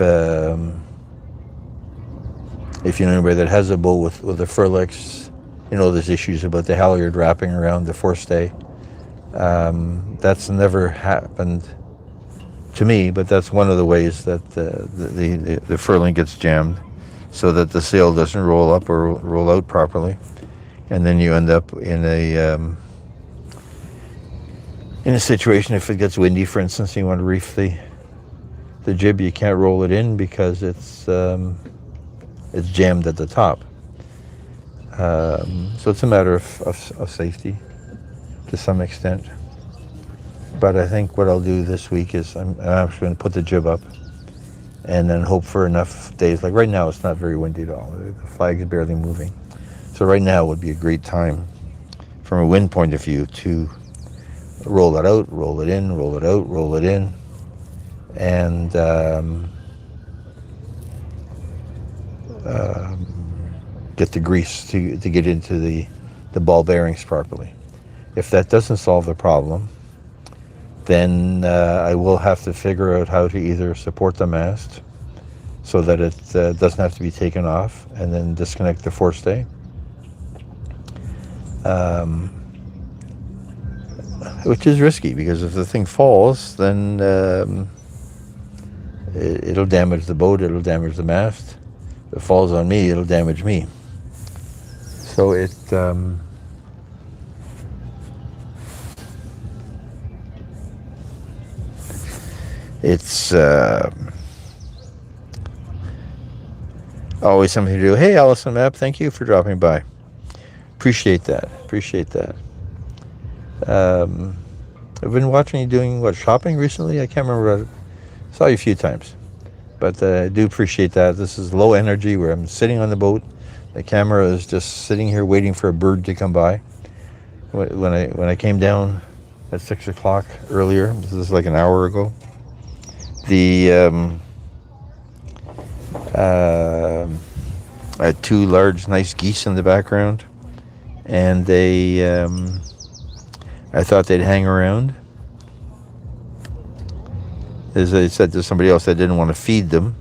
you know anybody that has a boat with a Furlex, you know there's issues about the halyard wrapping around the forestay. That's never happened to me, but that's one of the ways that the furling gets jammed, so that the sail doesn't roll up or roll out properly, and then you end up in a situation, if it gets windy, for instance, and you want to reef the jib, you can't roll it in because it's jammed at the top. So it's a matter of safety to some extent. But I think what I'll do this week is I'm actually going to put the jib up and then hope for enough days. Like right now, it's not very windy at all. The flag is barely moving. So right now would be a great time from a wind point of view to roll it out, roll it in, roll it out, roll it in, and get the grease to get into the ball bearings properly. If that doesn't solve the problem, then I will have to figure out how to either support the mast so that it doesn't have to be taken off, and then disconnect the forestay. Which is risky, because if the thing falls, then it'll damage the boat, it'll damage the mast. If it falls on me, it'll damage me. So it's always something to do. Hey, Allison Map, thank you for dropping by. Appreciate that. I've been watching you doing, shopping recently? I can't remember. I saw you a few times. But I do appreciate that. This is low energy, where I'm sitting on the boat. The camera is just sitting here waiting for a bird to come by. When I came down at 6 o'clock earlier, this is like an hour ago, I had two large, nice geese in the background, and I thought they'd hang around. As I said to somebody else, I didn't want to feed them,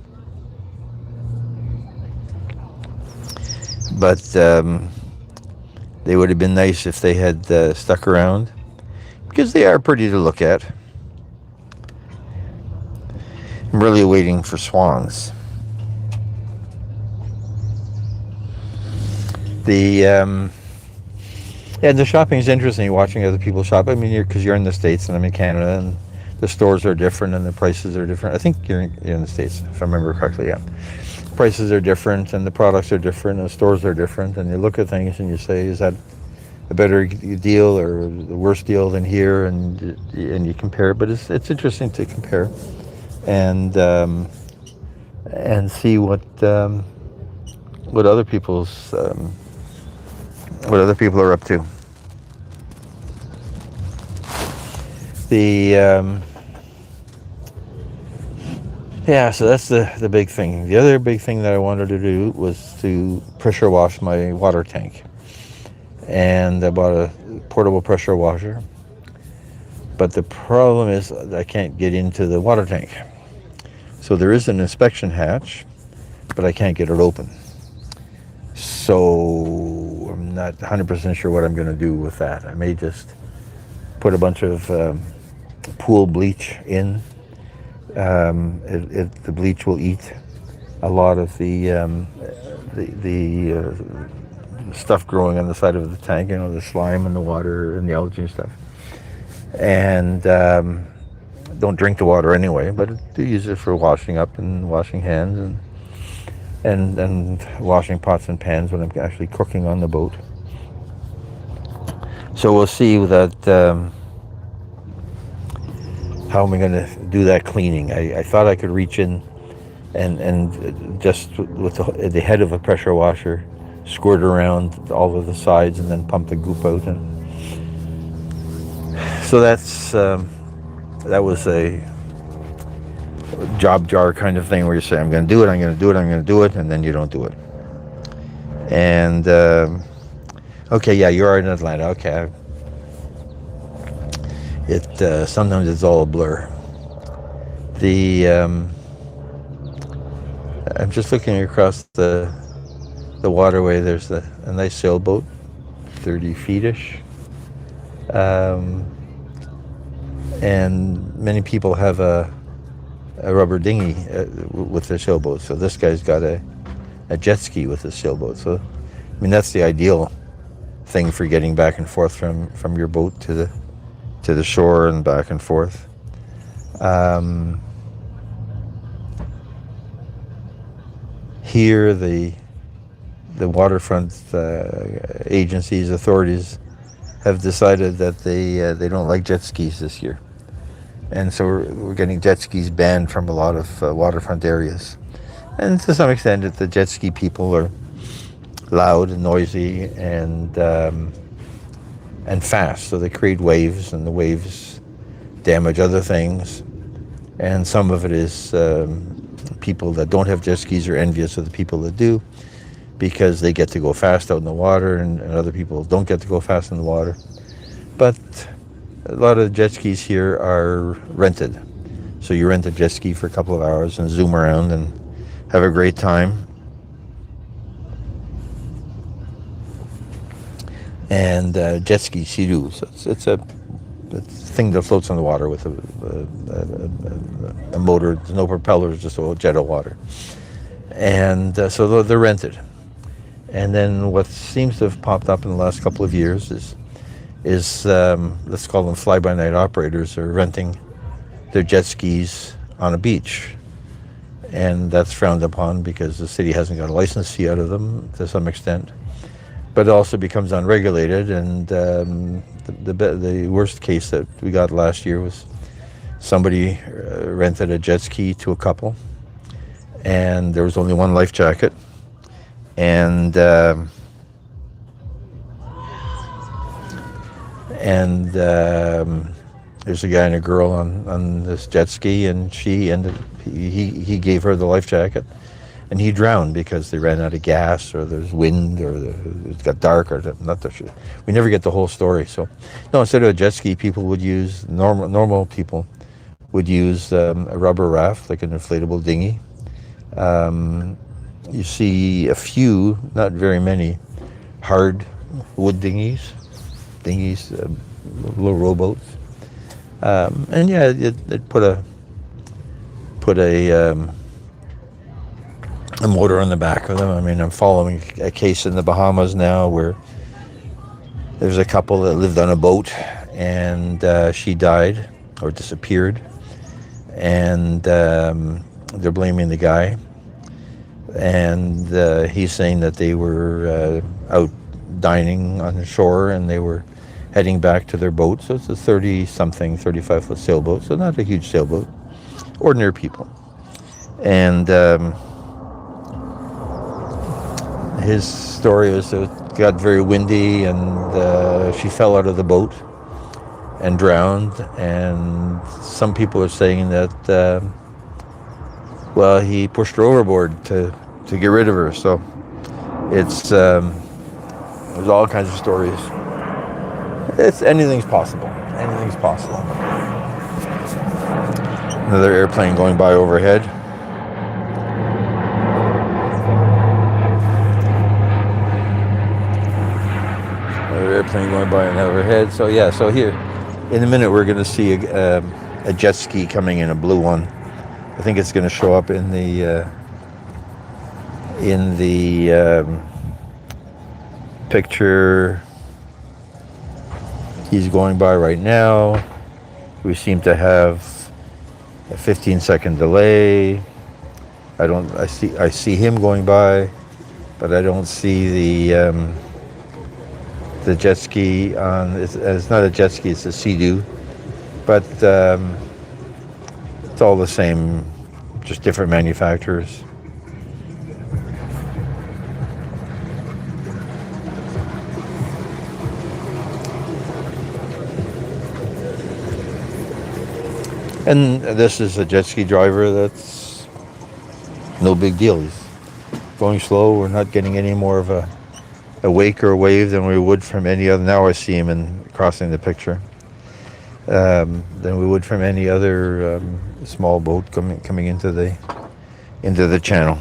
but they would have been nice if they had stuck around, because they are pretty to look at. I'm really waiting for swans. The shopping is interesting, watching other people shop. I mean, because you're in the States and I'm in Canada, and the stores are different and the prices are different. I think you're in the States, if I remember correctly, yeah. Prices are different and the products are different and the stores are different, and you look at things and you say, is that a better deal or the worse deal than here? And you compare. But it's interesting to compare and see what other people are up to. So that's the big thing. The other big thing that I wanted to do was to pressure wash my water tank, and I bought a portable pressure washer. But the problem is I can't get into the water tank. So there is an inspection hatch, but I can't get it open. So I'm not 100% sure what I'm going to do with that. I may just put a bunch of pool bleach in. The bleach will eat a lot of the stuff growing on the side of the tank, the slime and the water and the algae and stuff. And don't drink the water anyway, but I do use it for washing up and washing hands and washing pots and pans when I'm actually cooking on the boat. So we'll see that how am I going to do that cleaning. I thought I could reach in and just with the head of a pressure washer squirt around all of the sides and then pump the goop out. And so that was a job jar kind of thing, where you say, I'm going to do it, and then you don't do it. And okay, yeah, you are in Atlanta. Okay, sometimes it's all a blur. I'm just looking across the waterway. There's a nice sailboat, 30 feet-ish. And many people have a rubber dinghy with their sailboat. So this guy's got a jet ski with his sailboat. So, I mean, that's the ideal thing for getting back and forth from your boat to the shore and back and forth. Here, the waterfront agencies, authorities, have decided that they don't like jet skis this year. And so we're getting jet skis banned from a lot of waterfront areas. And to some extent, the jet ski people are loud and noisy and fast. So they create waves, and the waves damage other things. And some of it is people that don't have jet skis are envious of the people that do, because they get to go fast out in the water, and other people don't get to go fast in the water. But a lot of jet skis here are rented. So you rent a jet ski for a couple of hours and zoom around and have a great time. And jet ski Sea-Doo. So it's a thing that floats on the water with a motor. There's no propellers, just a jet of water. And so they're rented. And then what seems to have popped up in the last couple of years is let's call them fly-by-night operators, are renting their jet skis on a beach. And that's frowned upon because the city hasn't got a license fee out of them to some extent. But it also becomes unregulated, and the worst case that we got last year was somebody rented a jet ski to a couple, and there was only one life jacket, and there's a guy and a girl on this jet ski, and he gave her the life jacket. And he drowned because they ran out of gas, or there's wind, or it got dark, or not. We never get the whole story. So, no, instead of a jet ski, people would use normal people would use a rubber raft, like an inflatable dinghy. You see a few, not very many, hard wood dinghies, little rowboats, and yeah, it put a motor on the back of them. I mean, I'm following a case in the Bahamas now where there's a couple that lived on a boat, and she died or disappeared, and they're blaming the guy, and he's saying that they were out dining on the shore and they were heading back to their boat. So it's a 35-foot sailboat, so not a huge sailboat, ordinary people. And his story was it got very windy, and she fell out of the boat and drowned. And some people are saying that, he pushed her overboard to get rid of her. So it's there's all kinds of stories. Anything's possible. Anything's possible. Another airplane going by overhead. Airplane going by and overhead. So yeah, so here in a minute we're going to see a jet ski coming in, a blue one. I think it's going to show up in the picture. He's going by right now. We seem to have a 15-second delay. I see him going by, but I don't see the jet ski on. It's not a jet ski, it's a Sea-Doo, but it's all the same, just different manufacturers. And this is a jet ski driver that's no big deal. He's going slow. We're not getting any more of a wake or a wave than we would from any other. Now I see him crossing the picture. Than we would from any other small boat coming into the channel.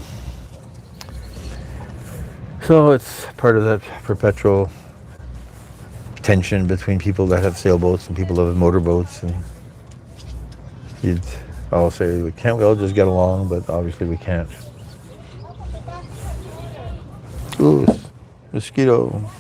So it's part of that perpetual tension between people that have sailboats and people that have motorboats, and I'll say, can't we all just get along? But obviously we can't. Ooh, mosquito.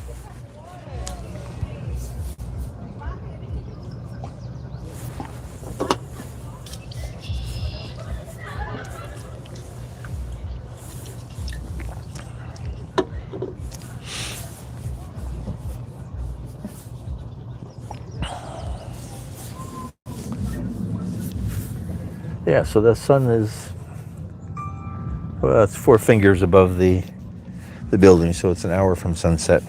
Yeah, so the sun is, it's 4 fingers above the building, so it's an hour from sunset.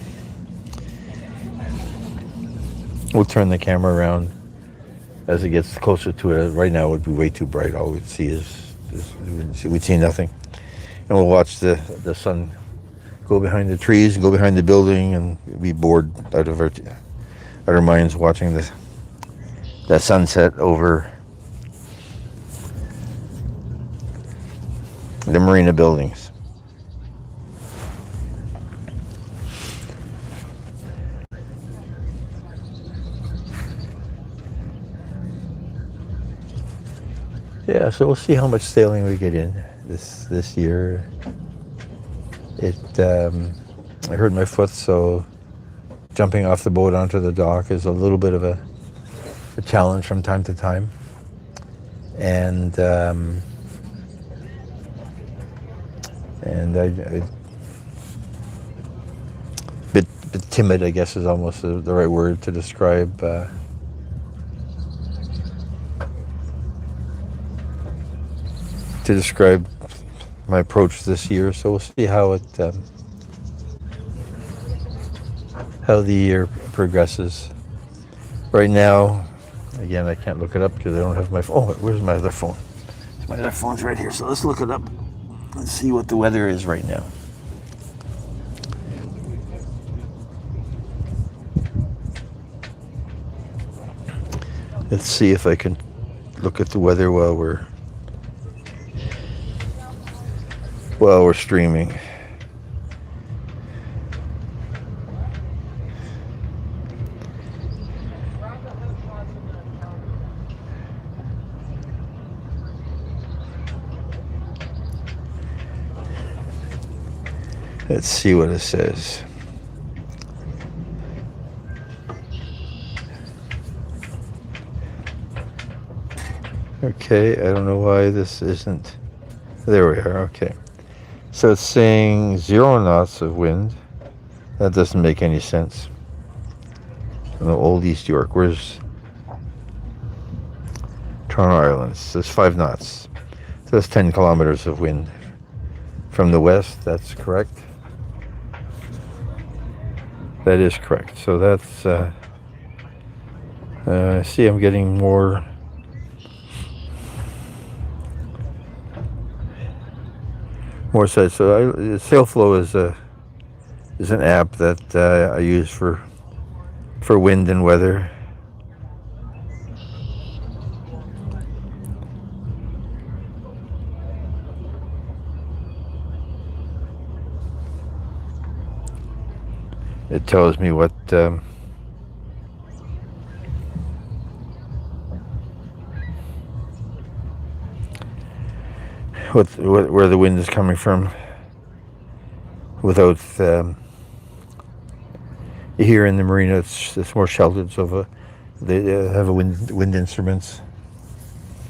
We'll turn the camera around as it gets closer to it. Right now, it would be way too bright. All we'd see we'd see nothing, and we'll watch the sun go behind the trees and go behind the building, and be bored out of our minds watching that sunset over the marina buildings. Yeah, so we'll see how much sailing we get in this year. I hurt my foot, so jumping off the boat onto the dock is a little bit of a challenge from time to time, and I bit timid, I guess, is almost the right word to describe. My approach this year, so we'll see how the year progresses. Right now, again, I can't look it up because I don't have my phone. Oh, where's my other phone? My other phone's right here, so let's look it up. Let's see what the weather is right now. Let's see if I can look at the weather while we're streaming. Let's see what it says. Okay, I don't know why this isn't. There we are, okay. So it's saying 0 knots of wind. That doesn't make any sense. No, Old East York. Where's Toronto Islands? There's 5 knots. So that's 10 kilometers of wind from the west. That's correct. That is correct. So that's, see, I'm getting more sides. So SailFlow is an app that I use for wind and weather. It tells me where the wind is coming from. Without here in the marina, it's more sheltered, so they have wind instruments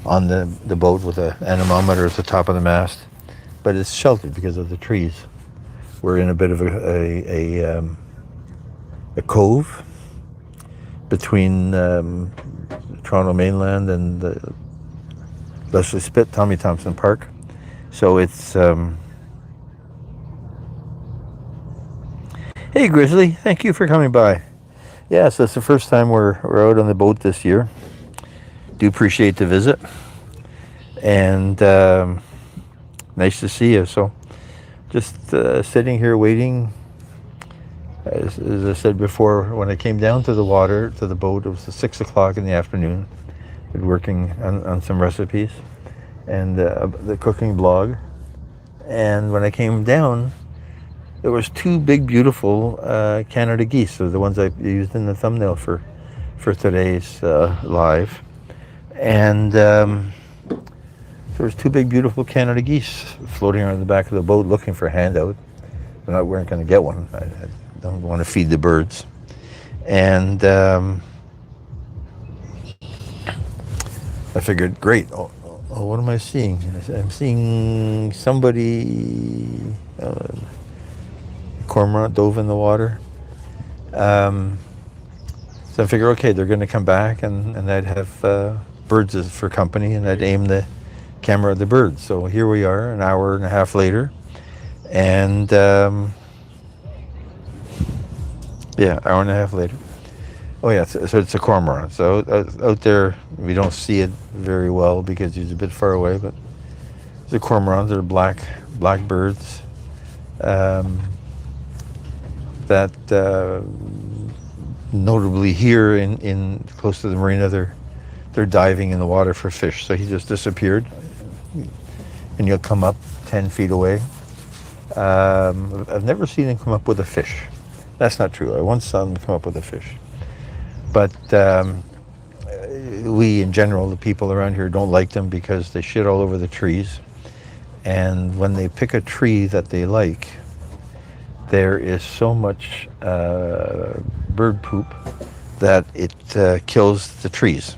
on the boat with an anemometer at the top of the mast, but it's sheltered because of the trees. We're in a bit of a cove between Toronto mainland and the Leslie Spit, Tommy Thompson Park. So it's hey Grizzly, thank you for coming by. Yeah, so it's the first time we're out on the boat this year. Do appreciate the visit, and nice to see you. So just sitting here waiting. As I said before, when I came down to the water, to the boat, it was 6 o'clock in the afternoon. Been working on some recipes and the cooking blog. And when I came down, there was 2 big, beautiful Canada geese. So the ones I used in the thumbnail for today's live. And there was 2 big, beautiful Canada geese floating around the back of the boat looking for a handout. We weren't going to get one. I don't want to feed the birds. And I figured, great. Oh, what am I seeing? I'm seeing somebody, cormorant dove in the water. So I figured, okay, they're going to come back, and I'd have birds for company, and I'd aim the camera at the birds. So here we are, an hour and a half later, and yeah, hour and a half later, Oh yeah, so it's a cormorant. So out there, we don't see it very well because he's a bit far away. But the cormorants are black birds um, that notably here in close to the marina, they're diving in the water for fish. So he just disappeared, and you'll come up 10 feet away. I've never seen him come up with a fish. That's not true. I once saw him come up with a fish. But we, in general, the people around here don't like them because they shit all over the trees. And when they pick a tree that they like, there is so much bird poop that it kills the trees,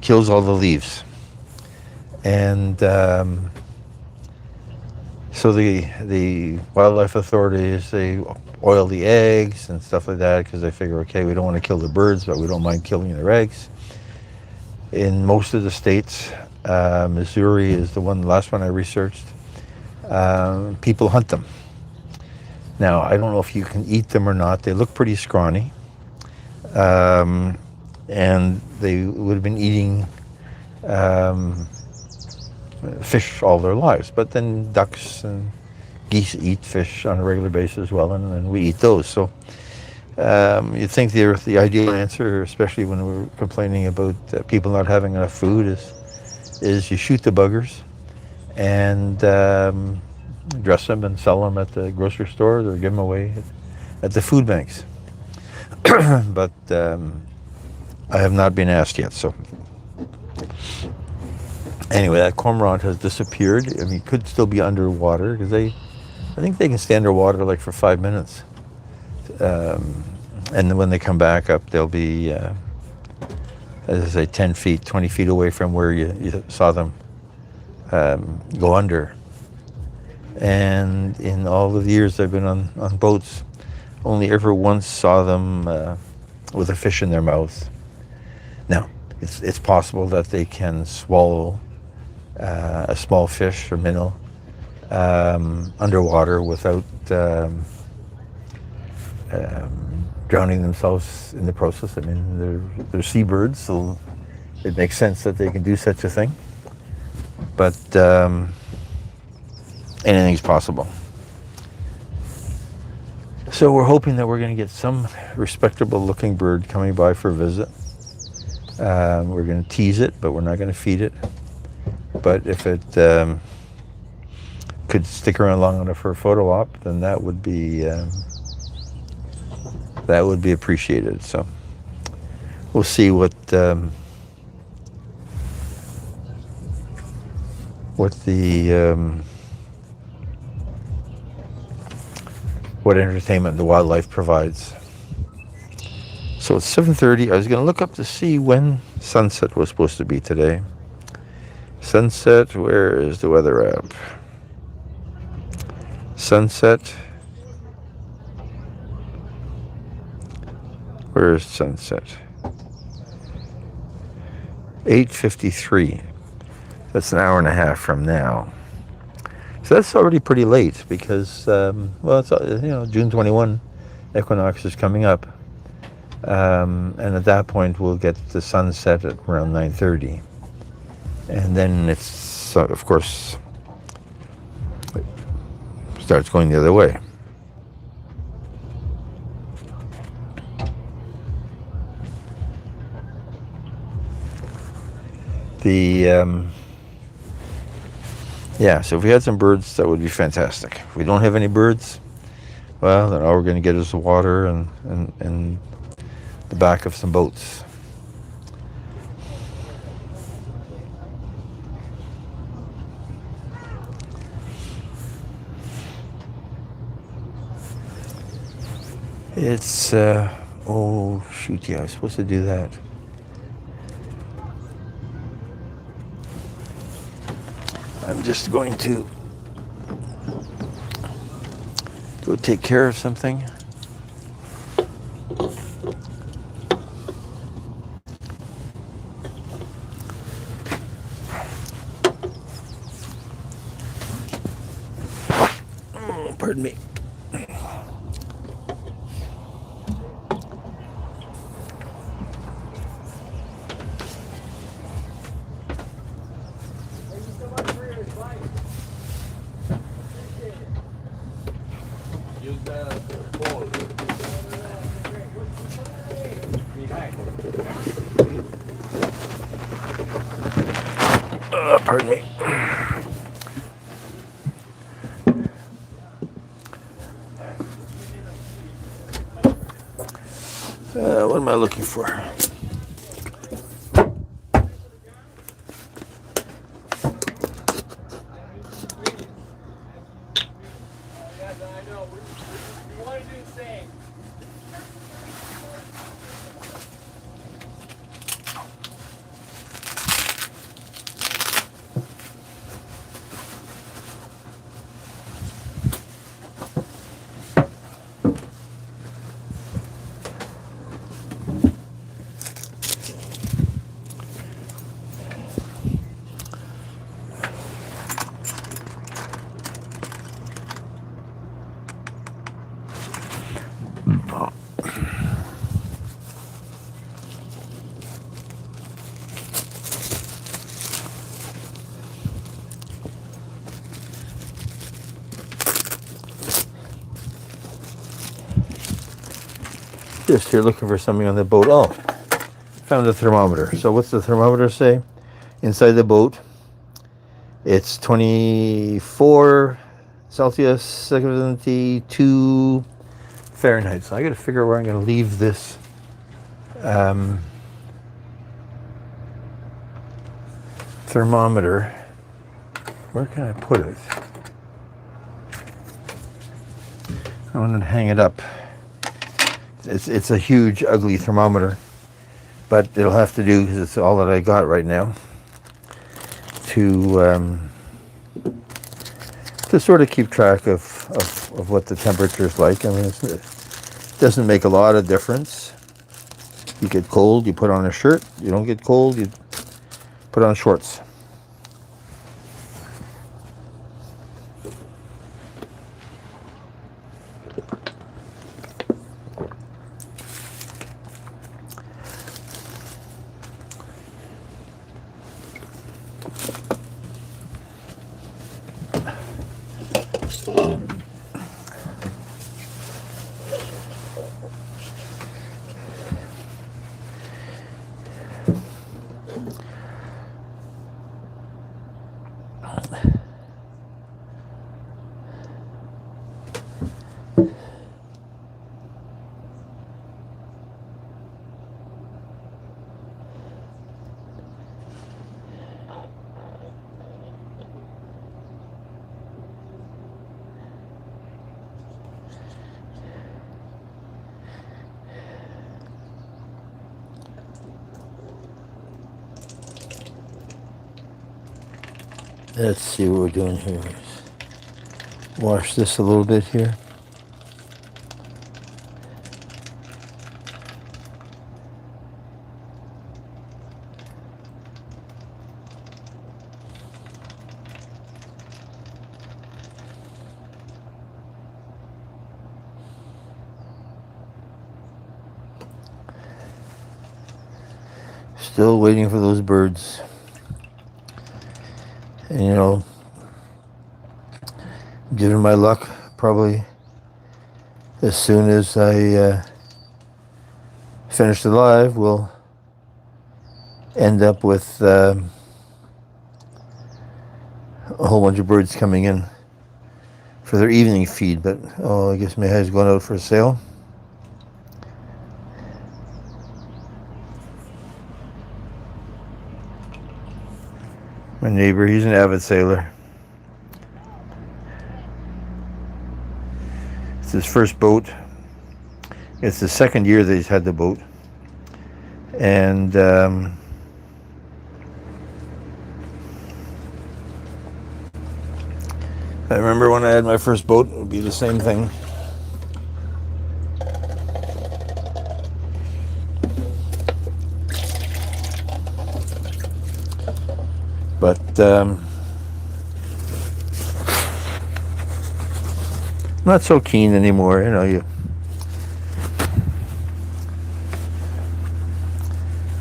kills all the leaves. And so the wildlife authorities, they oil the eggs and stuff like that because they figure, okay, we don't want to kill the birds, but we don't mind killing their eggs. In most of the states, Missouri is the last one I researched, people hunt them. Now, I don't know if you can eat them or not. They look pretty scrawny. And they would have been eating fish all their lives. But then ducks and geese eat fish on a regular basis as well, and we eat those. So you'd think the ideal answer, especially when we're complaining about people not having enough food, is you shoot the buggers and dress them and sell them at the grocery stores or give them away at the food banks. But I have not been asked yet. So anyway, that cormorant has disappeared. I mean, it could still be underwater because I think they can stay underwater like for 5 minutes. And then when they come back up, they'll be, as I say, 10 feet, 20 feet away from where you saw them go under. And in all of the years I've been on boats, only ever once saw them with a fish in their mouth. Now, it's possible that they can swallow a small fish or minnow underwater without drowning themselves in the process. I mean, they're seabirds, so it makes sense that they can do such a thing. But anything's possible. So we're hoping that we're going to get some respectable looking bird coming by for a visit. We're going to tease it, but we're not going to feed it. But if it could stick around long enough for a photo op, then that would be appreciated. So we'll see what the what entertainment the wildlife provides. So it's 7:30. I was going to look up to see when sunset was supposed to be today. Sunset, where is the weather app? Sunset. Where is sunset? 8:53. That's an hour and a half from now. So that's already pretty late because, well, it's, June 21 equinox is coming up. And at that point, we'll get the sunset at around 9:30. And then it's, of course, starts going the other way. So if we had some birds, that would be fantastic. If we don't have any birds, well, then all we're going to get is the water and the back of some boats. It's, oh shoot, yeah, I was supposed to do that. I'm just going to go take care of something. Oh, pardon me. Pardon me. What am I looking for? Just here looking for something on the boat. Oh, found the thermometer. So what's the thermometer say? Inside the boat, it's 24 Celsius, 72 Fahrenheit. So I got to figure out where I'm going to leave this thermometer. Where can I put it? I want to hang it up. It's a huge, ugly thermometer, but it'll have to do because it's all that I got right now to sort of keep track of what the temperature is like. I mean, it doesn't make a lot of difference. You get cold, you put on a shirt. You don't get cold, you put on shorts. Let's see what we're doing here. Wash this a little bit here. Still waiting for those birds. And, you know, given my luck, probably as soon as I finish the live, we'll end up with a whole bunch of birds coming in for their evening feed. But, oh, I guess my head's going out for a sail. My neighbor, he's an avid sailor. It's his first boat. It's the second year that he's had the boat. And I remember when I had my first boat, it would be the same thing. But not so keen anymore, you know.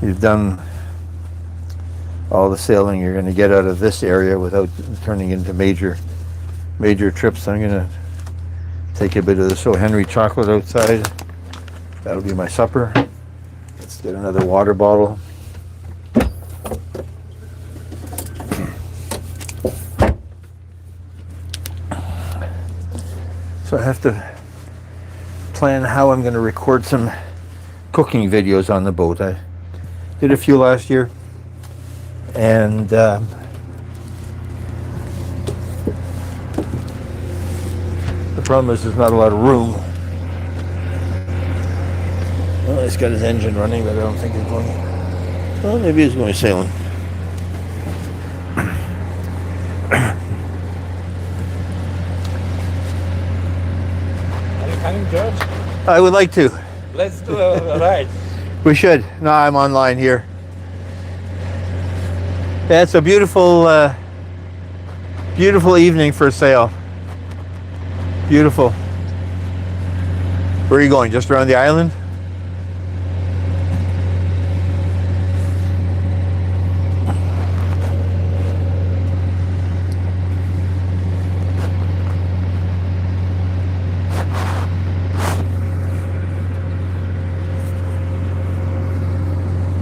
You've done all the sailing you're going to get out of this area without turning into major trips. I'm going to take a bit of this O. Henry chocolate outside. That'll be my supper. Let's get another water bottle. So I have to plan how I'm going to record some cooking videos on the boat. I did a few last year, and the problem is there's not a lot of room. Well, he's got his engine running, but I don't think he's going. Well, maybe he's going sailing. Are you coming, George? I would like to. Let's do a ride. We should. No, I'm online here. Yeah, it's a beautiful, beautiful evening for a sail. Beautiful. Where are you going? Just around the island?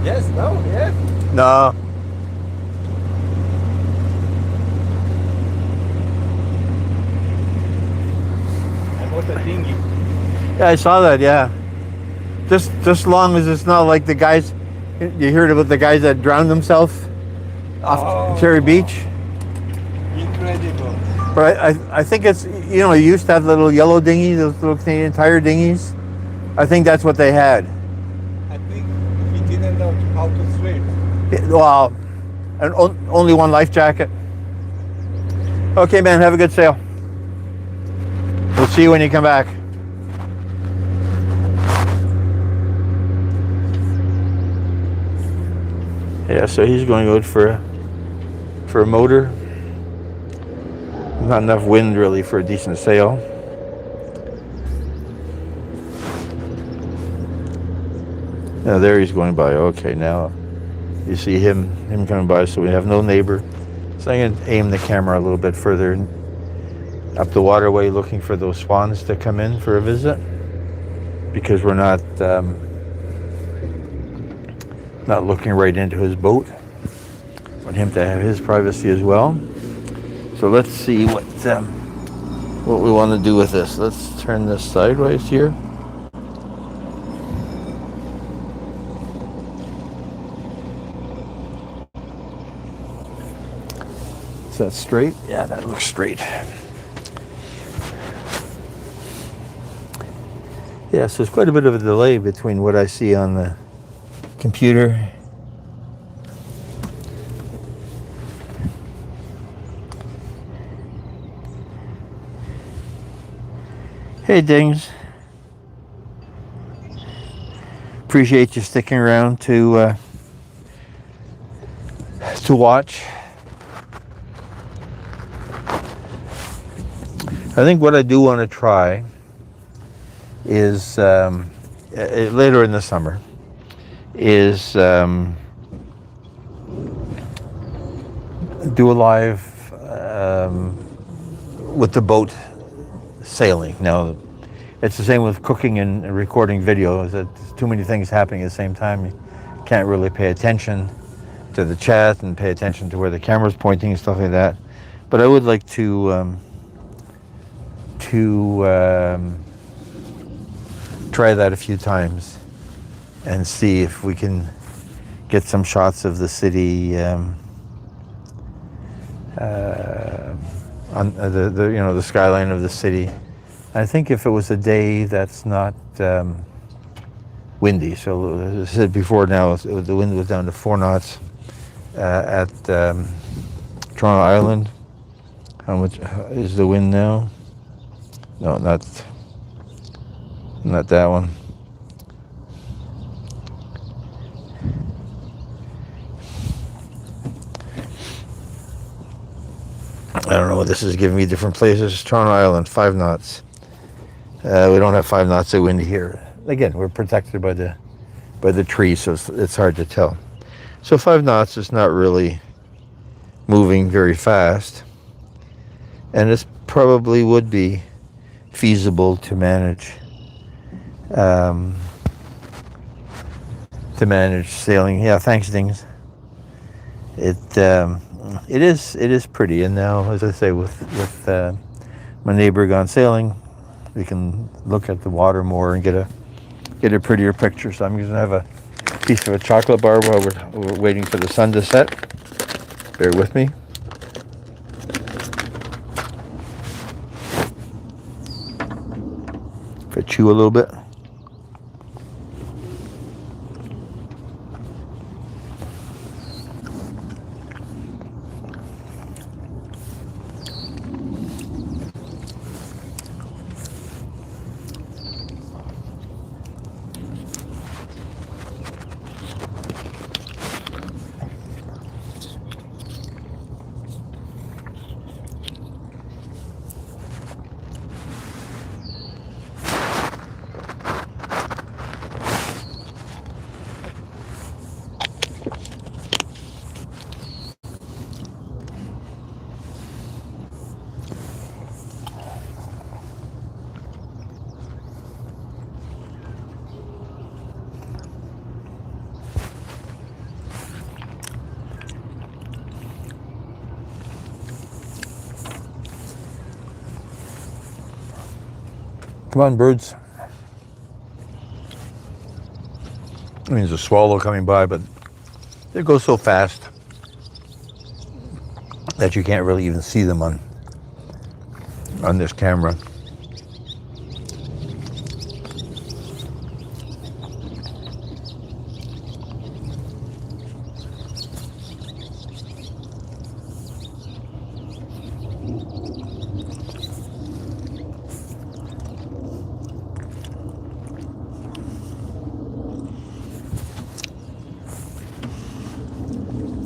Yes, no, yes. No. I bought a dinghy. Yeah, I saw that. Yeah. Just long as it's not like the guys. You heard about the guys that drowned themselves off Cherry Beach. Incredible. But I think it's, you used to have little yellow dinghies, those little Canadian Tire dinghies. I think that's what they had. I think he didn't know how to swim. Well, and only one life jacket. Okay, man, have a good sail. We'll see you when you come back. Yeah, so he's going out for a motor. Not enough wind really for a decent sail. Now there he's going by. Okay, now you see him coming by, so we have no neighbor. So I'm going to aim the camera a little bit further up the waterway, looking for those swans to come in for a visit, because we're not looking right into his boat. Want him to have his privacy as well. So let's see what we want to do with this. Let's turn this sideways here. Is that straight? Yeah, that looks straight. Yeah, so there's quite a bit of a delay between what I see on the computer. Hey, Dings. Appreciate you sticking around to watch. I think what I do want to try is later in the summer is do a live with the boat sailing. Now, it's the same with cooking and recording videos. There's too many things happening at the same time. You can't really pay attention to the chat and pay attention to where the camera's pointing and stuff like that. But I would like to try that a few times and see if we can get some shots of the city on the skyline of the city. I think if it was a day that's not windy, so as I said before, now the wind was down to 4 knots at Toronto Island. How much is the wind now? No, not that one. I don't know what this is giving me different places. Toronto Island, 5 knots. We don't have 5 knots of wind here. Again, we're protected by the trees, so it's hard to tell. So 5 knots is not really moving very fast, and this probably would be feasible to manage sailing. Yeah, thanks, Dings. It is pretty, and now, as I say, with my neighbor gone sailing, we can look at the water more and get a prettier picture. So I'm going to have a piece of a chocolate bar while we're waiting for the sun to set. Bear with me. If I chew a little bit. Come on, birds. I mean, there's a swallow coming by, but they go so fast that you can't really even see them on this camera.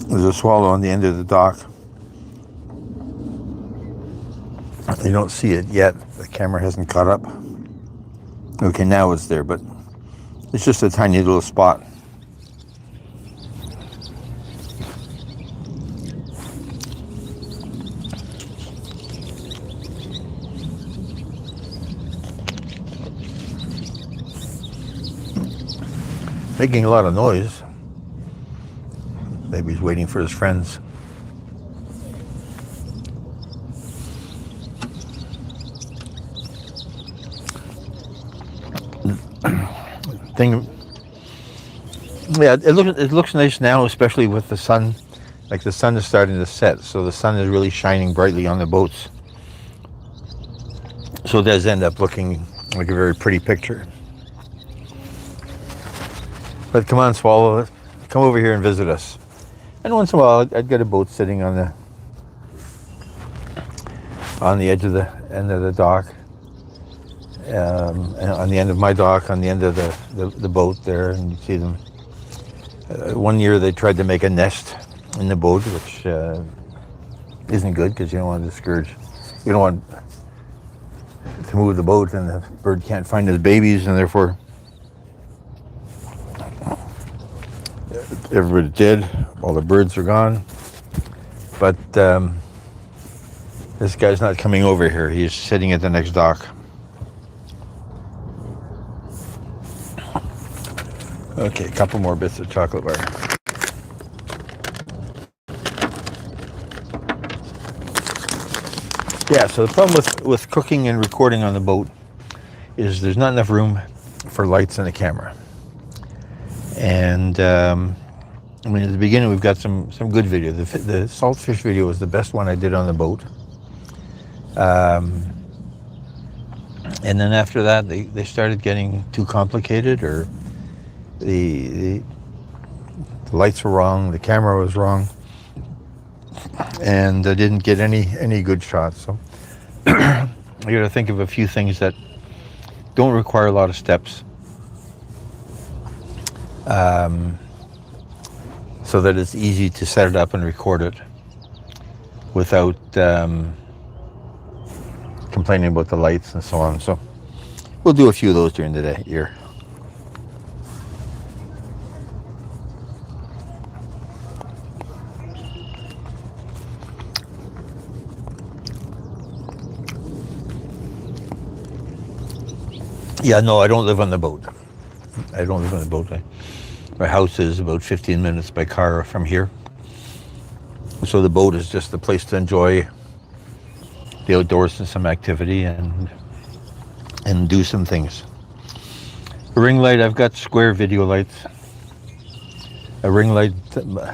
There's a swallow on the end of the dock. You don't see it yet. The camera hasn't caught up. Okay, now it's there, but it's just a tiny little spot. Making a lot of noise. Maybe he's waiting for his friends. Yeah, it looks nice now, especially with the sun. Like the sun is starting to set, so the sun is really shining brightly on the boats. So it does end up looking like a very pretty picture. But come on, swallow, come over here and visit us. And once in a while, I'd get a boat sitting on the edge of the end of the dock, and on the end of my dock, on the end of the boat there, and you see them. One year they tried to make a nest in the boat, which isn't good because you don't want to discourage. You don't want to move the boat, and the bird can't find his babies, and therefore everybody's dead. All the birds are gone. But this guy's not coming over here. He's sitting at the next dock. Okay, a couple more bits of chocolate bar. Yeah, so the problem with cooking and recording on the boat is there's not enough room for lights and a camera. And I mean, at the beginning we've got some good video. The saltfish video was the best one I did on the boat. And then after that, they started getting too complicated, or the lights were wrong, the camera was wrong, and I didn't get any good shots. So I got to think of a few things that don't require a lot of steps, so that it's easy to set it up and record it without complaining about the lights and so on. So we'll do a few of those during the day here. Yeah, no, I don't live on the boat. I don't live on the boat. My house is about 15 minutes by car from here. So the boat is just a place to enjoy the outdoors and some activity, and and do some things. A ring light, I've got square video lights. A ring light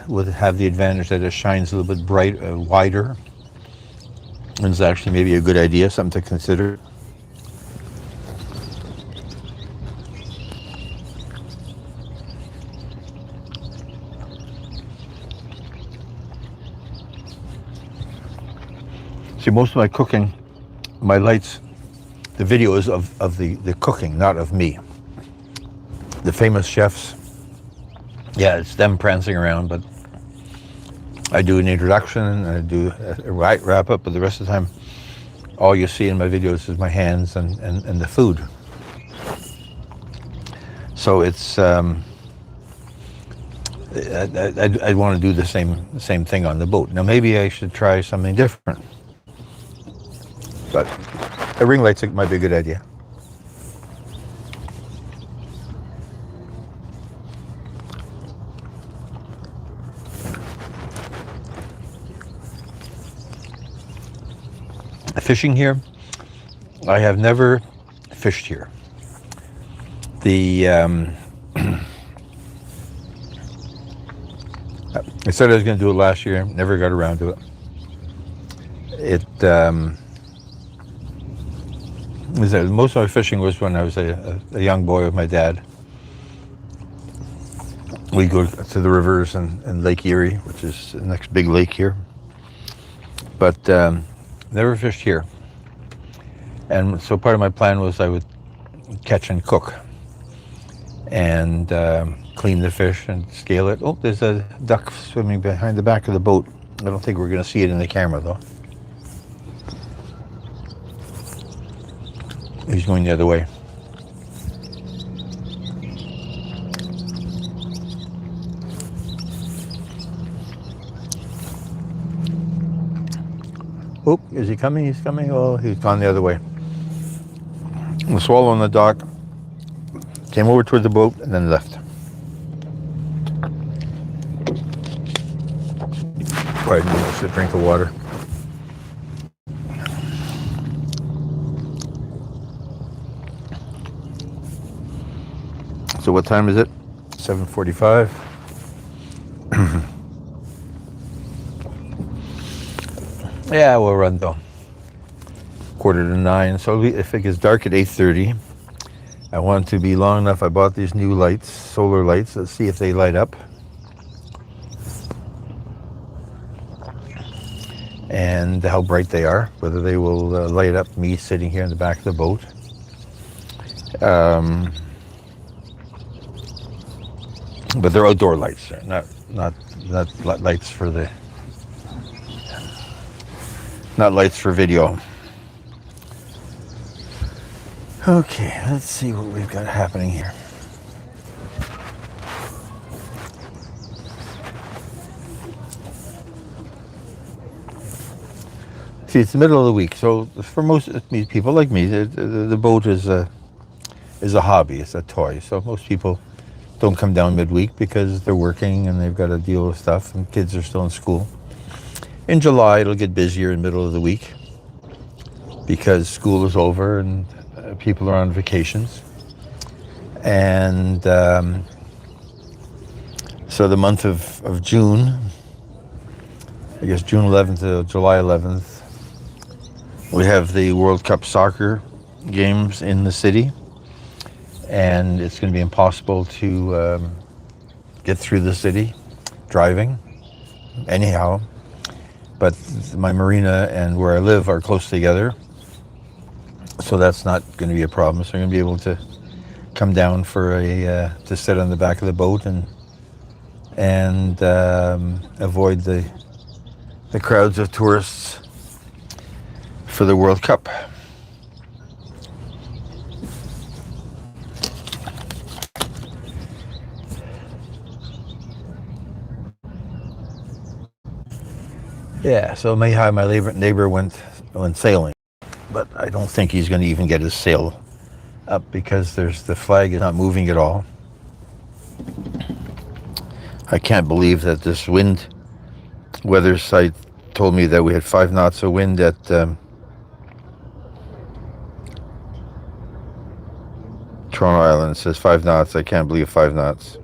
would have the advantage that it shines a little bit wider. And it's actually maybe a good idea, something to consider. See, most of my cooking, my lights, the video is of the cooking, not of me. The famous chefs, yeah, it's them prancing around, but I do an introduction and I do a wrap up, but the rest of the time, all you see in my videos is my hands and the food. So it's, I want to do the same thing on the boat. Now maybe I should try something different. But a ring light might be a good idea. Fishing here, I have never fished here. I said I was going to do it last year, never got around to it. Most of my fishing was when I was a young boy with my dad. We go to the rivers and Lake Erie, which is the next big lake here. But never fished here. And so part of my plan was I would catch and cook and clean the fish and scale it. Oh, there's a duck swimming behind the back of the boat. I don't think we're going to see it in the camera though. He's going the other way. Oh, is he coming? He's coming. Oh, he's gone the other way. The swallow on the dock came over toward the boat and then left. Right, just a drink of water. So what time is it? 7:45. Yeah, we'll run though. 8:45. So if it gets dark at 8:30, I want to be long enough. I bought these new lights, solar lights. Let's see if they light up. And how bright they are, whether they will light up me sitting here in the back of the boat. But they're outdoor lights, not lights for the, not lights for video. Okay, let's see what we've got happening here. See, it's the middle of the week, so for most people like me, the boat is a hobby, it's a toy. So most people don't come down midweek because they're working and they've got to deal with stuff and kids are still in school. In July, it'll get busier in the middle of the week because school is over and people are on vacations. And so the month of June, I guess June 11th to July 11th, we have the World Cup soccer games in the city. And it's going to be impossible to get through the city driving anyhow. But my marina and where I live are close together, so that's not going to be a problem. So I'm going to be able to come down for to sit on the back of the boat and avoid the crowds of tourists for the World Cup. Yeah, so my neighbor went sailing, but I don't think he's going to even get his sail up because the flag is not moving at all. I can't believe that this weather site told me that we had 5 knots of wind at Toronto Island says 5 knots. I can't believe 5 knots.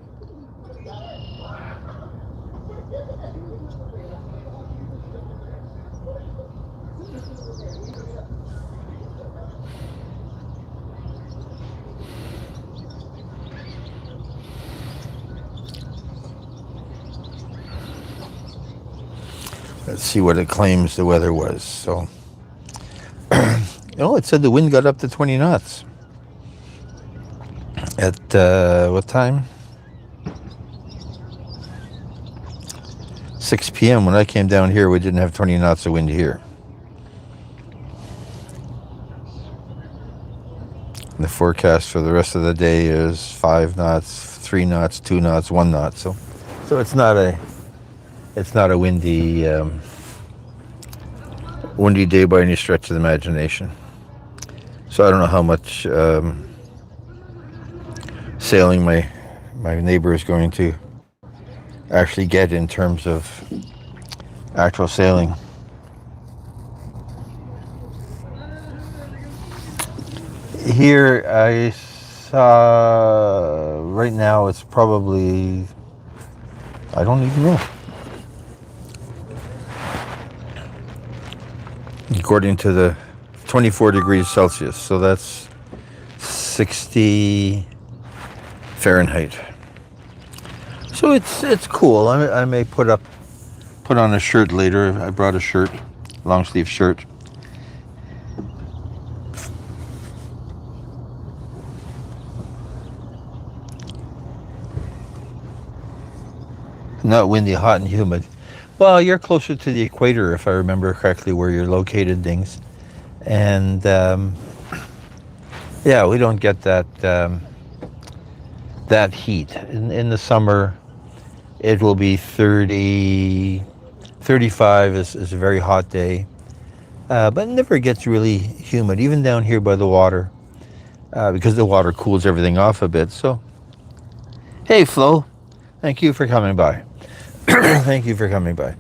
Let's see what it claims the weather was. So, it said the wind got up to 20 knots. At what time? 6 p.m. When I came down here, we didn't have 20 knots of wind here. And the forecast for the rest of the day is 5 knots, 3 knots, 2 knots, 1 knot. So it's not a windy windy day by any stretch of the imagination. So I don't know how much sailing my neighbor is going to actually get in terms of actual sailing. Here I saw right now it's probably, I don't even know. According to the 24 degrees Celsius, so that's 60 Fahrenheit. So it's cool. I may put on a shirt later. I brought a shirt, long sleeve shirt. Not windy, hot and humid. Well, you're closer to the equator, if I remember correctly, where you're located, things. And yeah, we don't get that that heat. In the summer, it will be 30, 35 is a very hot day. But it never gets really humid, even down here by the water, because the water cools everything off a bit. So, hey, Flo, thank you for coming by. Thank you for coming by.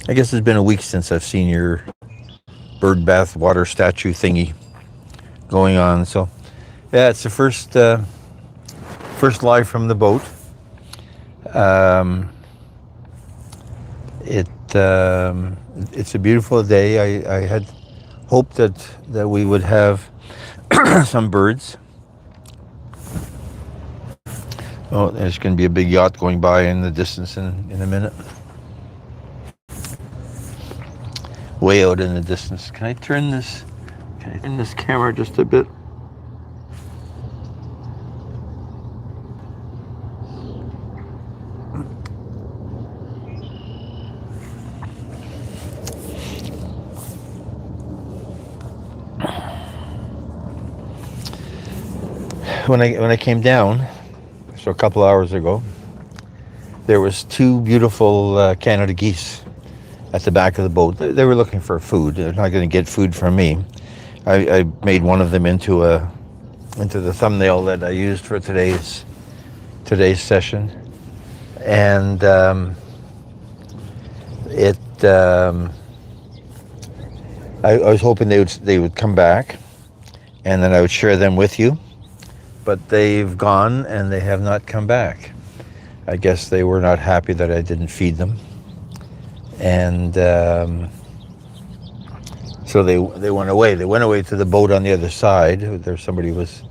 I guess it's been a week since I've seen your bird bath water statue thingy going on. So, yeah, it's the first live from the boat. It's a beautiful day. I had hoped that we would have some birds. Oh, there's going to be a big yacht going by in the distance in a minute. Way out in the distance. Can I turn this camera just a bit? When I came down, so a couple hours ago, there was 2 beautiful Canada geese at the back of the boat. They were looking for food. They're not going to get food from me. I made one of them into the thumbnail that I used for today's session, and I was hoping they would come back, and then I would share them with you. But they've gone and they have not come back. I guess they were not happy that I didn't feed them. And so they went away. They went away to the boat on the other side. There somebody was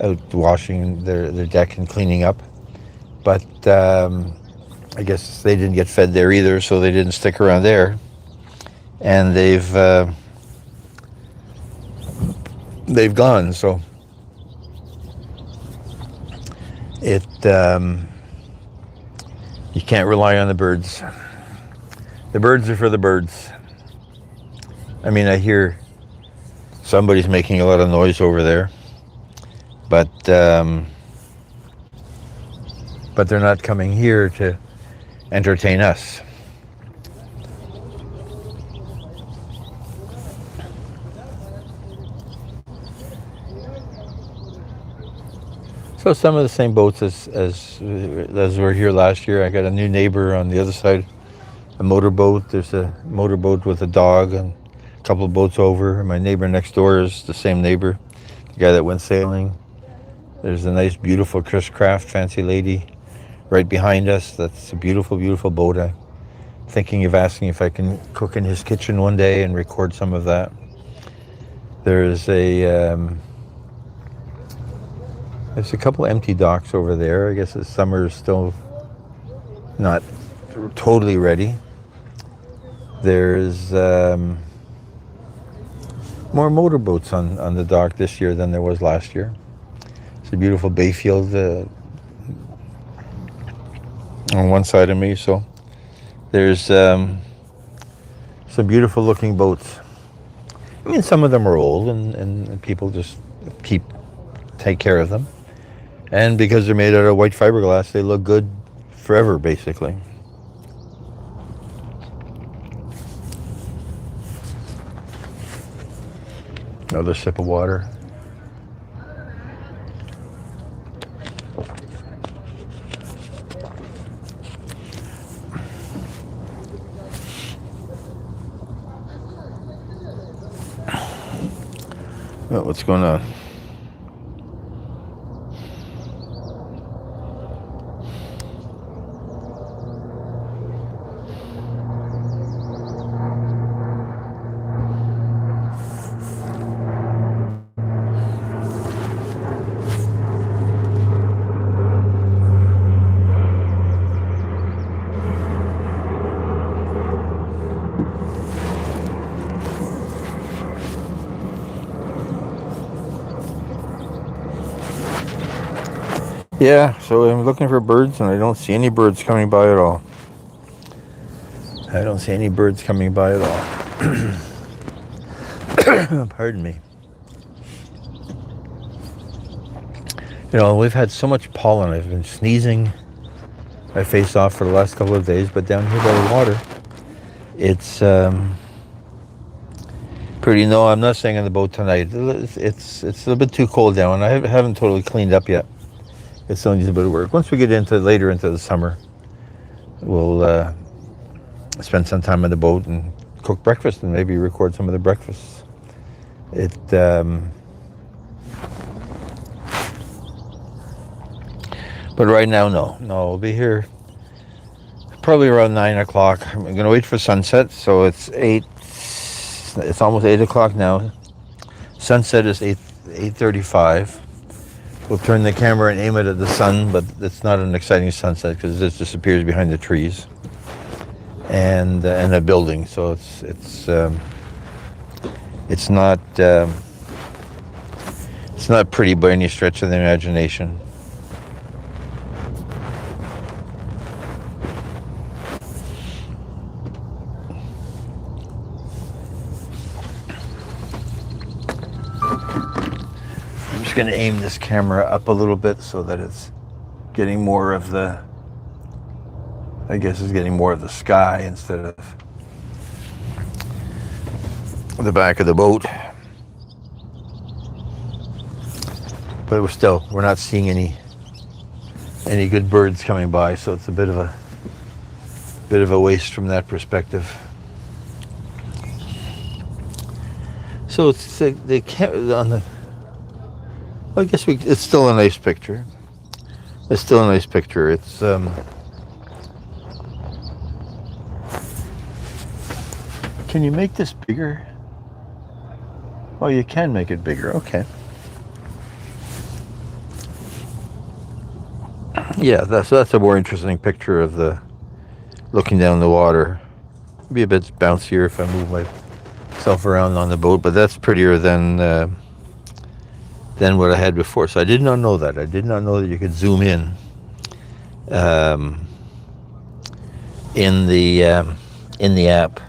out washing their deck and cleaning up. But I guess they didn't get fed there either, so they didn't stick around there. And they've gone, so you can't rely on the birds. The birds are for the birds. I mean, I hear somebody's making a lot of noise over there, but they're not coming here to entertain us. So some of the same boats as were here last year. I got a new neighbor on the other side, a motorboat. There's a motorboat with a dog, and a couple of boats over. My neighbor next door is the same neighbor, the guy that went sailing. There's a nice, beautiful Chris Craft, fancy lady, right behind us. That's a beautiful, beautiful boat. I'm thinking of asking if I can cook in his kitchen one day and record some of that. There's a couple empty docks over there. I guess the summer is still not totally ready. There's more motorboats on the dock this year than there was last year. It's a beautiful bayfield on one side of me, so there's some beautiful looking boats. I mean, some of them are old and people just take care of them. And because they're made out of white fiberglass, they look good forever, basically. Another sip of water. Oh, what's going on? Yeah, so I'm looking for birds and I don't see any birds coming by at all. I don't see any birds coming by at all. Pardon me. You know, we've had so much pollen. I've been sneezing my face off for the last couple of days, but down here by the water, it's pretty. No, I'm not staying on the boat tonight. It's a little bit too cold down. I haven't totally cleaned up yet. It still needs a bit of work. Once we get later into the summer, we'll spend some time on the boat and cook breakfast and maybe record some of the breakfasts. But right now, no, we'll be here probably around 9 o'clock. I'm going to wait for sunset, so it's almost 8 o'clock now. Sunset is 8:35. We'll turn the camera and aim it at the sun, but it's not an exciting sunset because it just disappears behind the trees and a building. So it's not pretty by any stretch of the imagination. I'm just going to aim this camera up a little bit so that it's getting more of the, I guess it's getting more of the sky instead of the back of the boat. But we're not seeing any good birds coming by, so it's a bit of a waste from that perspective. So it's on the. I guess it's still a nice picture. It's still a nice picture. It's Can you make this bigger? Oh, you can make it bigger. Okay. Yeah, that's a more interesting picture of the looking down the water. It'd be a bit bouncier if I move myself around on the boat, but that's prettier than what I had before. So I did not know that. I did not know that you could zoom in the app.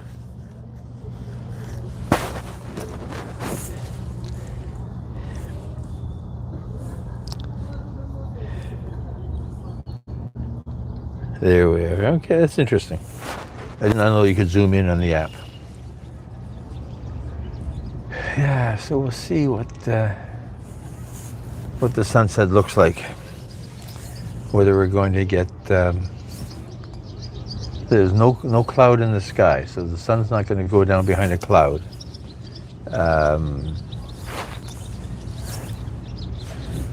There we are. Okay, that's interesting. I did not know you could zoom in on the app. Yeah, so we'll see what the sunset looks like. Whether we're going to get there's no cloud in the sky, so the sun's not going to go down behind a cloud. Um,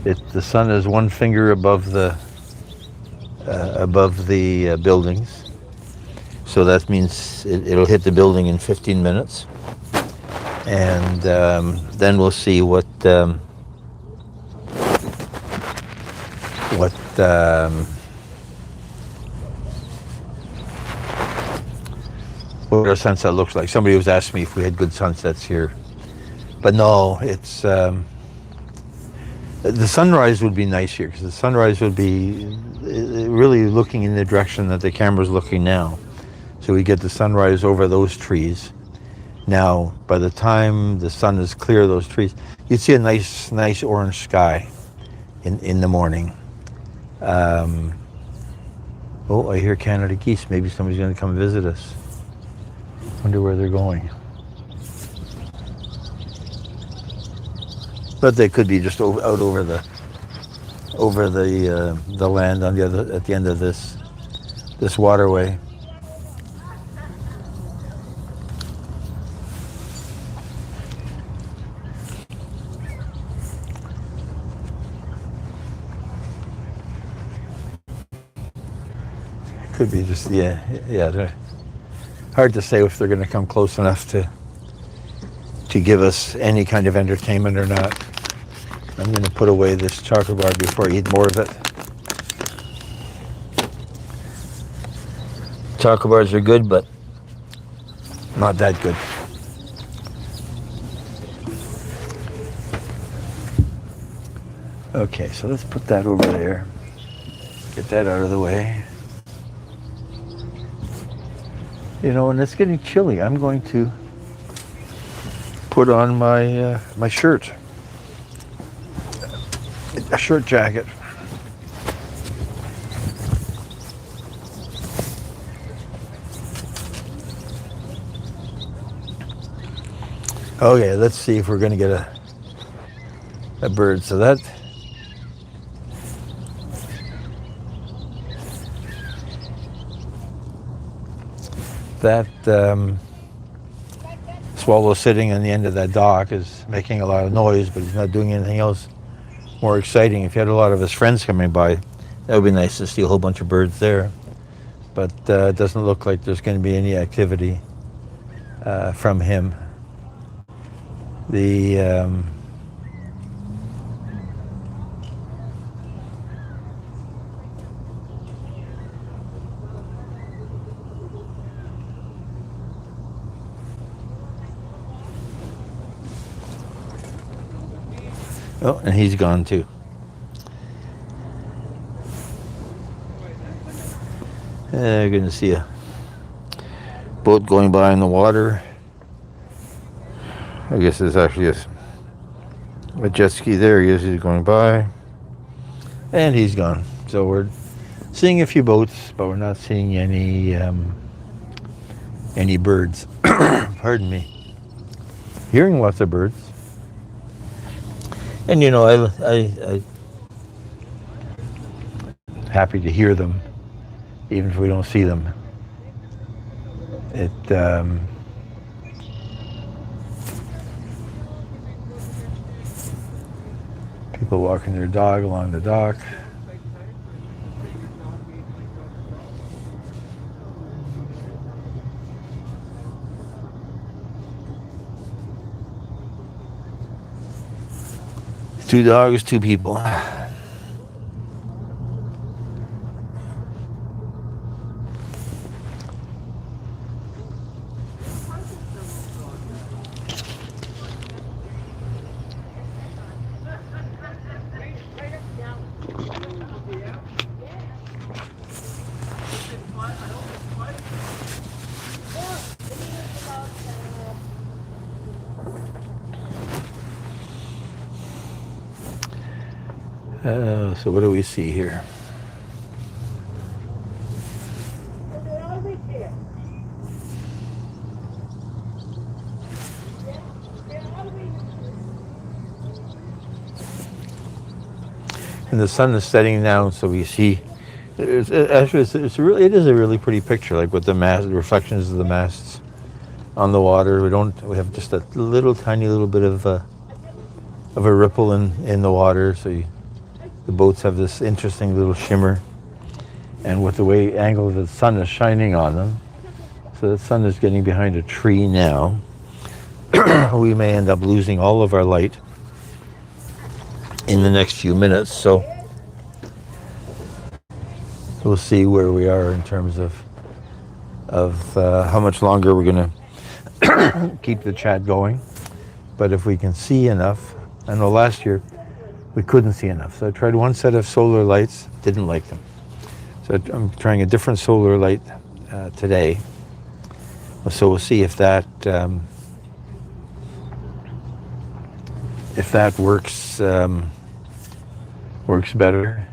the sun is one finger above the buildings, so that means it'll hit the building in 15 minutes, and then we'll see what our sunset looks like. Somebody was asking me if we had good sunsets here, but no, it's the sunrise would be nice here, because the sunrise would be really looking in the direction that the camera's looking now. So we get the sunrise over those trees. Now, by the time the sun is clear of those trees, you'd see a nice orange sky in the morning. Oh, I hear Canada geese. Maybe somebody's going to come visit us. Wonder where they're going. But they could be just out over the land on at the end of this waterway. Could be just they're hard to say if they're going to come close enough to give us any kind of entertainment or not. I'm going to put away this chocolate bar before I eat more of it. Chocolate bars are good, but not that good. Okay, so let's put that over there. Get that out of the way. You know, and it's getting chilly. I'm going to put on my my shirt, a shirt jacket. Okay, let's see if we're going to get a bird. So that swallow sitting on the end of that dock is making a lot of noise, but he's not doing anything else more exciting. If you had a lot of his friends coming by, that would be nice to see a whole bunch of birds there. But it doesn't look like there's going to be any activity from him. Oh, and he's gone too. You're going to see a boat going by in the water. I guess there's actually a jet ski there. He is, he's going by. And he's gone. So we're seeing a few boats, but we're not seeing any birds. Pardon me. Hearing lots of birds. And you know, I happy to hear them, even if we don't see them. People walking their dog along the dock. Two dogs, two people. So what do we see here? And the sun is setting down, so we see. It is a really pretty picture, like with the reflections of the masts on the water. We have just a little tiny little bit of a ripple in the water. So the boats have this interesting little shimmer. And with the way angle the sun is shining on them, so the sun is getting behind a tree now, we may end up losing all of our light in the next few minutes. So we'll see where we are in terms of how much longer we're going to keep the chat going. But if we can see enough, I know last year we couldn't see enough. So I tried one set of solar lights, didn't like them. So I'm trying a different solar light today. So we'll see if that works better.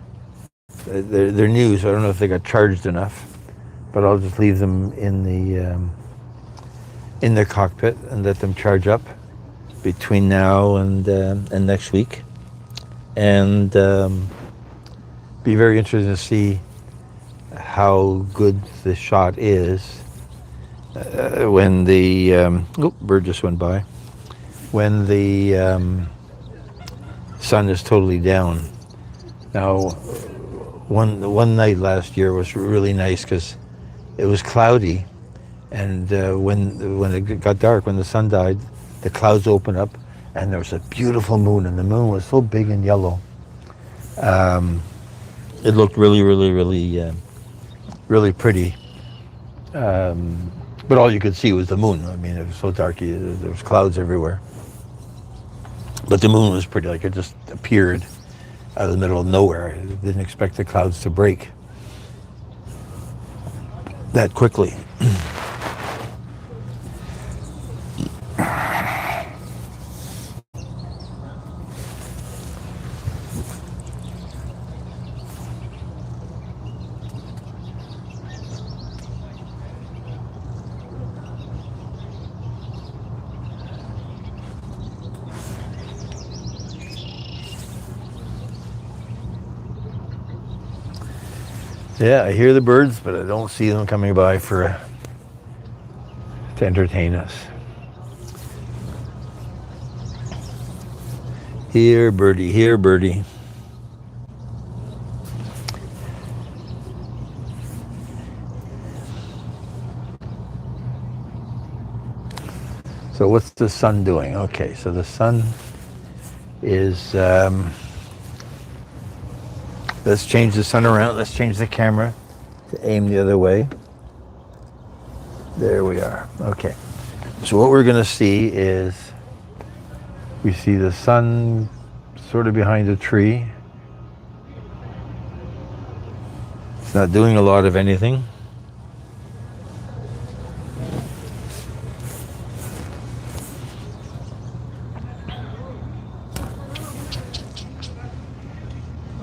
They're new, so I don't know if they got charged enough. But I'll just leave them in the cockpit and let them charge up between now and next week, and be very interested to see how good the shot is when the bird just went by, when the sun is totally down. Now, one night last year was really nice because it was cloudy, and when it got dark, when the sun died, the clouds opened up, and there was a beautiful moon, and the moon was so big and yellow. It looked really, really, really, really pretty. But all you could see was the moon. I mean, it was so dark, there was clouds everywhere. But the moon was pretty, like it just appeared out of the middle of nowhere. I didn't expect the clouds to break that quickly. Yeah, I hear the birds, but I don't see them coming by to entertain us. Here, birdie, here, birdie. So what's the sun doing? Okay, so the sun is, let's change the sun around. Let's change the camera to aim the other way. There we are. Okay. So what we're going to see is we see the sun sort of behind a tree. It's not doing a lot of anything.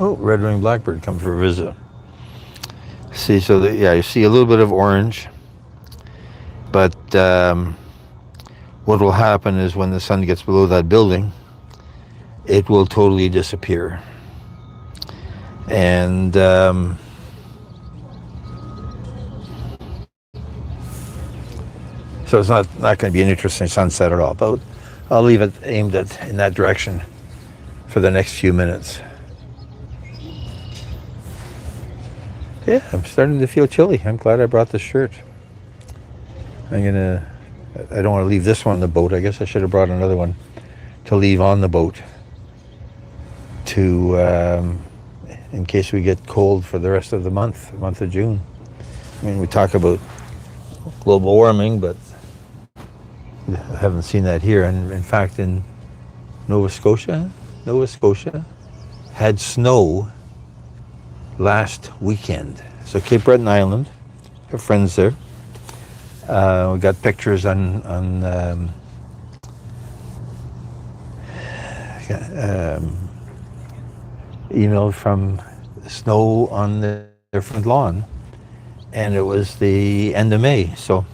Oh, red-winged blackbird come for a visit. See, so you see a little bit of orange, but what will happen is when the sun gets below that building, it will totally disappear. And so it's not going to be an interesting sunset at all, but I'll leave it aimed in that direction for the next few minutes. Yeah, I'm starting to feel chilly. I'm glad I brought this shirt. I don't want to leave this one on the boat. I guess I should have brought another one to leave on the boat in case we get cold for the rest of the month of June. I mean, we talk about global warming, but I haven't seen that here. And in fact, in Nova Scotia had snow last weekend. So Cape Breton Island, our friends there. We got pictures on emailed from snow on their front lawn, and it was the end of May. So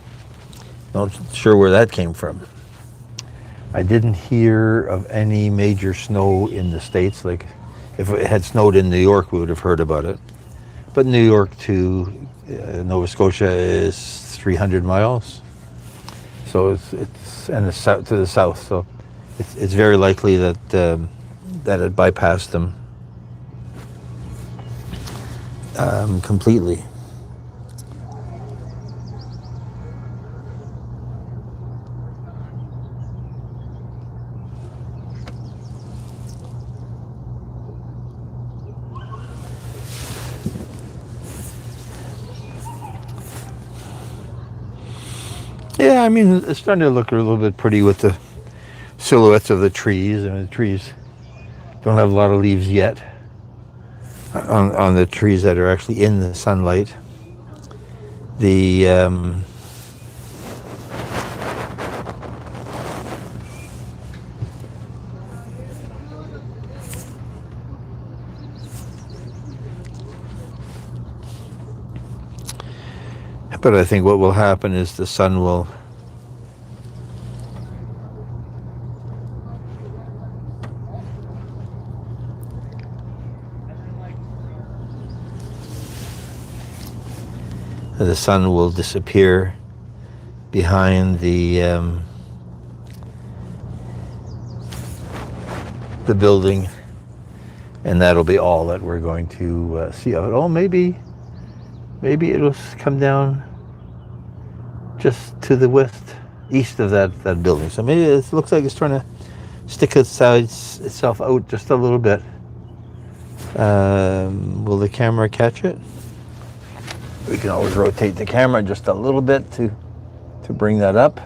not sure where that came from. I didn't hear of any major snow in the States. Like, if it had snowed in New York, we would have heard about it. But New York to Nova Scotia is 300 miles. So it's and the south to the south. So it's very likely that that it bypassed them completely. Yeah, I mean, it's starting to look a little bit pretty with the silhouettes of the trees. I mean, the trees don't have a lot of leaves yet on the trees that are actually in the sunlight. The but I think what will happen is the sun will disappear behind the building, and that'll be all that we're going to see of it. Oh, maybe it'll come down just to the east of that building. So maybe it looks like it's trying to stick itself out just a little bit. Will the camera catch it? We can always rotate the camera just a little bit to bring that up.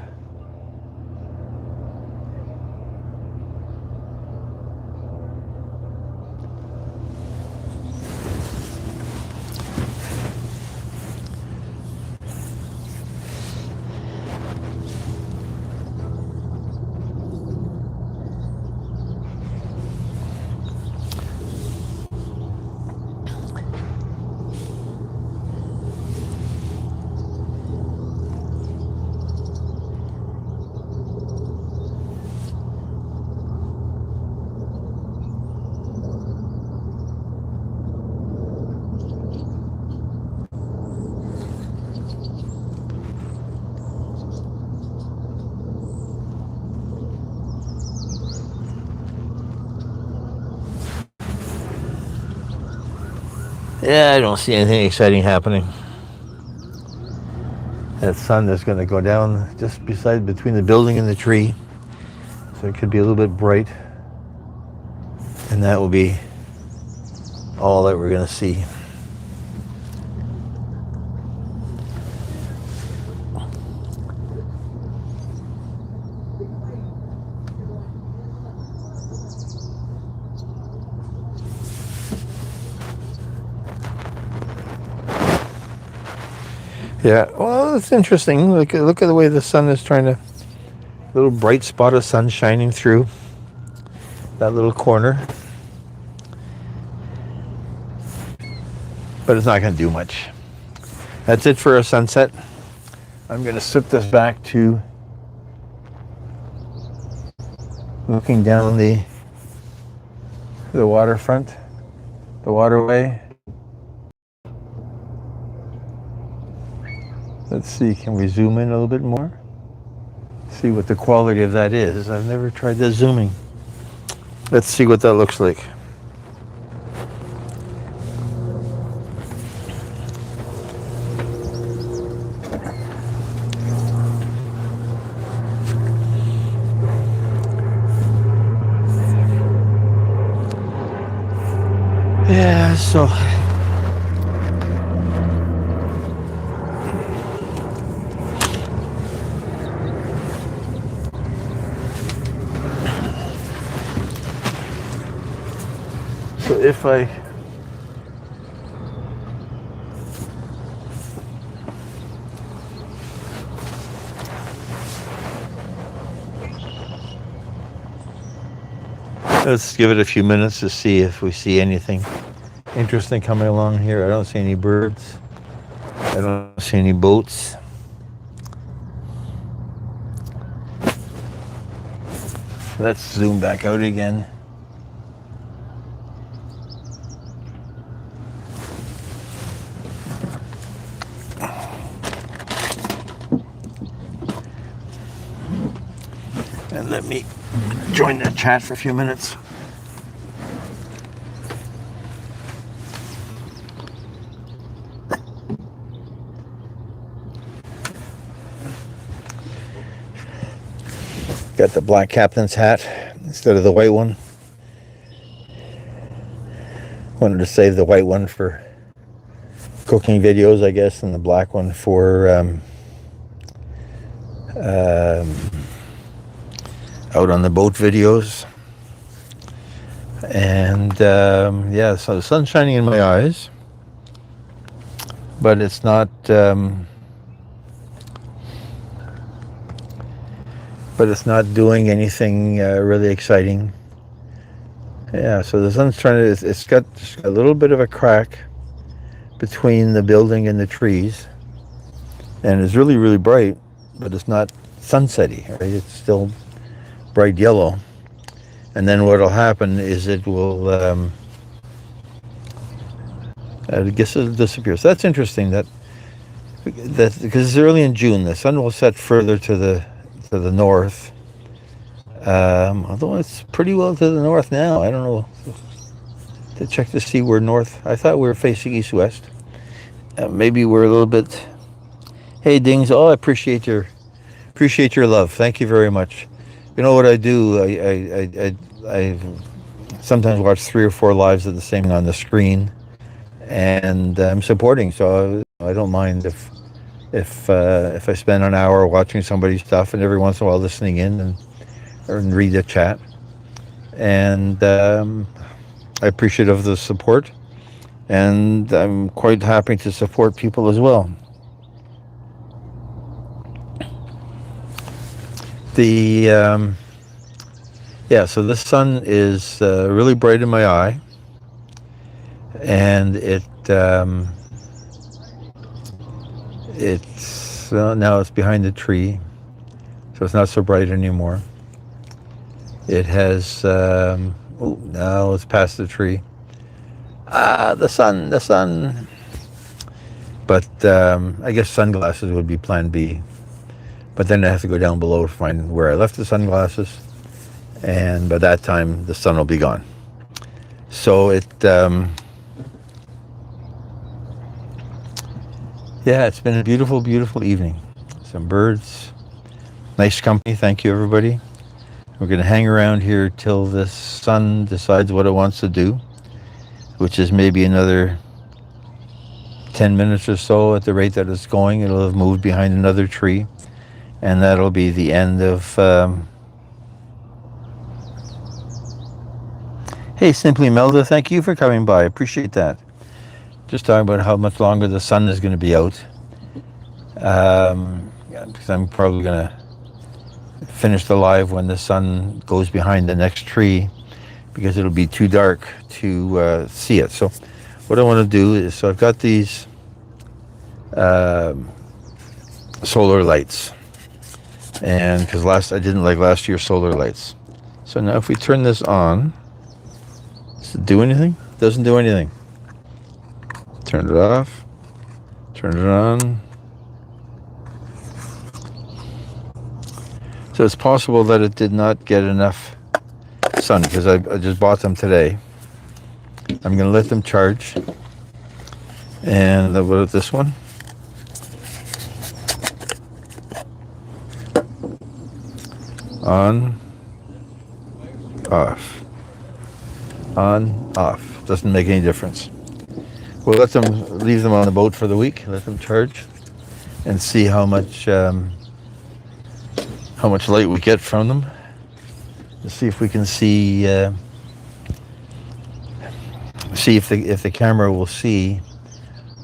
Yeah, I don't see anything exciting happening. That sun is going to go down just between the building and the tree. So it could be a little bit bright. And that will be all that we're going to see. Yeah, well, it's interesting. Look at the way the sun is trying to, little bright spot of sun shining through that little corner. But it's not going to do much. That's it for a sunset. I'm going to slip this back to looking down the waterfront, the waterway. Let's see, can we zoom in a little bit more? See what the quality of that is. I've never tried the zooming. Let's see what that looks like. Yeah, so if I let's give it a few minutes to see if we see anything interesting coming along here. I don't see any birds. I don't see any boats. Let's zoom back out again. And let me join the chat for a few minutes. Got the black captain's hat instead of the white one. Wanted to save the white one for cooking videos, I guess, and the black one for out on the boat videos. And yeah, so the sun's shining in my eyes, but it's not doing anything really exciting. Yeah, so the sun's trying to, it's got just a little bit of a crack between the building and the trees, and it's really, really bright, but it's not sunsetty, right? It's still bright yellow. And then what'll happen is it will, I guess it'll disappear. So that's interesting that because it's early in June, the sun will set further to the north. Although it's pretty well to the north now. I don't know, to check to see where north. I thought we were facing east-west. Maybe we're a little bit. Hey Dings, oh, I appreciate your love. Thank you very much. You know what I do? I sometimes watch 3 or 4 lives of the same on the screen, and I'm supporting. So I don't mind if I spend an hour watching somebody's stuff, and every once in a while listening in and read the chat. And I appreciate of the support, and I'm quite happy to support people as well. Yeah, so the sun is really bright in my eye, and it's now it's behind the tree, so it's not so bright anymore. It has now it's past the tree. The sun. But I guess sunglasses would be plan B. But then I have to go down below to find where I left the sunglasses, and by that time the sun will be gone. So yeah, it's been a beautiful, beautiful evening. Some birds, nice company. Thank you, everybody. We're going to hang around here till the sun decides what it wants to do, which is maybe another 10 minutes or so. At the rate that it's going, it'll have moved behind another tree, and that'll be the end of... Hey, Simply Melda, thank you for coming by. Appreciate that. Just talking about how much longer the sun is going to be out. Because I'm probably going to finish the live when the sun goes behind the next tree, because it'll be too dark to see it. So what I want to do is, so I've got these solar lights, and because I didn't like last year's solar lights. So now if we turn this on, does it do anything? It doesn't do anything. Turn it off, turn it on. So it's possible that it did not get enough sun, because I just bought them today. I'm going to let them charge. And what about this one? On, off. On, off. Doesn't make any difference. We'll leave them on the boat for the week, let them charge, and see how much light we get from them. Let's see if we can see if the camera will see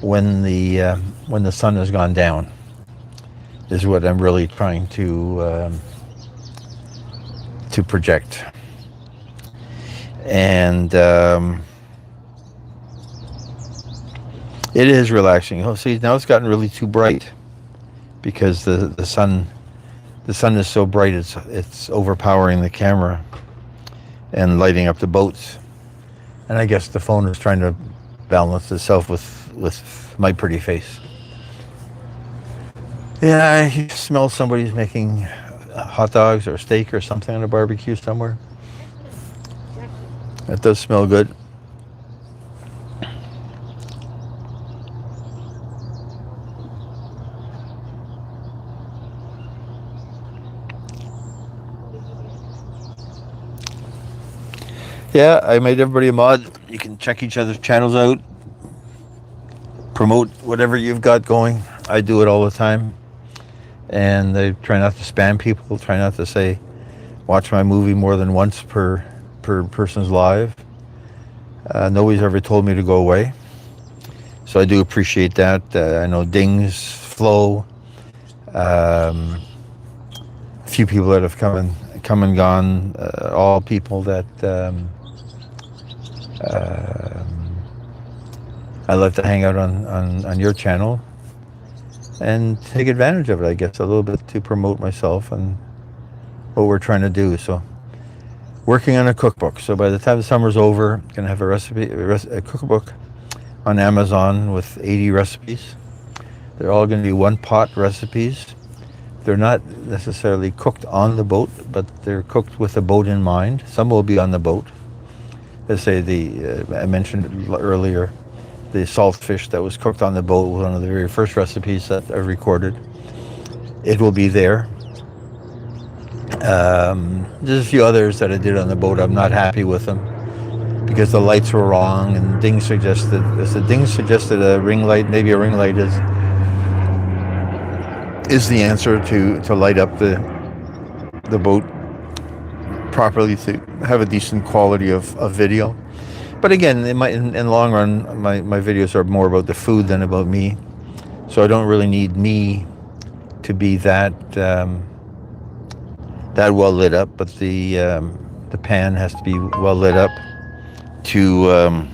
when the sun has gone down. Is what I'm really trying to project. And it is relaxing. Oh, see, now it's gotten really too bright, because the sun is so bright, it's overpowering the camera and lighting up the boats. And I guess the phone is trying to balance itself with my pretty face. Yeah, I smell somebody's making hot dogs or steak or something on a barbecue somewhere. That does smell good. Yeah, I made everybody a mod. You can check each other's channels out. Promote whatever you've got going. I do it all the time. And I try not to spam people. Try not to say, watch my movie more than once per person's live. Nobody's ever told me to go away. So I do appreciate that. I know Dings, Flo, a few people that have come and gone, all people that I love to hang out on your channel and take advantage of it, I guess, a little bit to promote myself and what we're trying to do. So working on a cookbook. So by the time the summer's over, I'm going to have a cookbook on Amazon with 80 recipes. They're all going to be one pot recipes. They're not necessarily cooked on the boat, but they're cooked with the boat in mind. Some will be on the boat. Let's say I mentioned earlier, the saltfish that was cooked on the boat was one of the very first recipes that I recorded. It will be there. There's a few others that I did on the boat. I'm not happy with them because the lights were wrong, and Ding suggested a ring light. Maybe a ring light is the answer to light up the boat properly to have a decent quality of video. But again, in the long run, my videos are more about the food than about me. So I don't really need me to be that well lit up. But the pan has to be well lit up to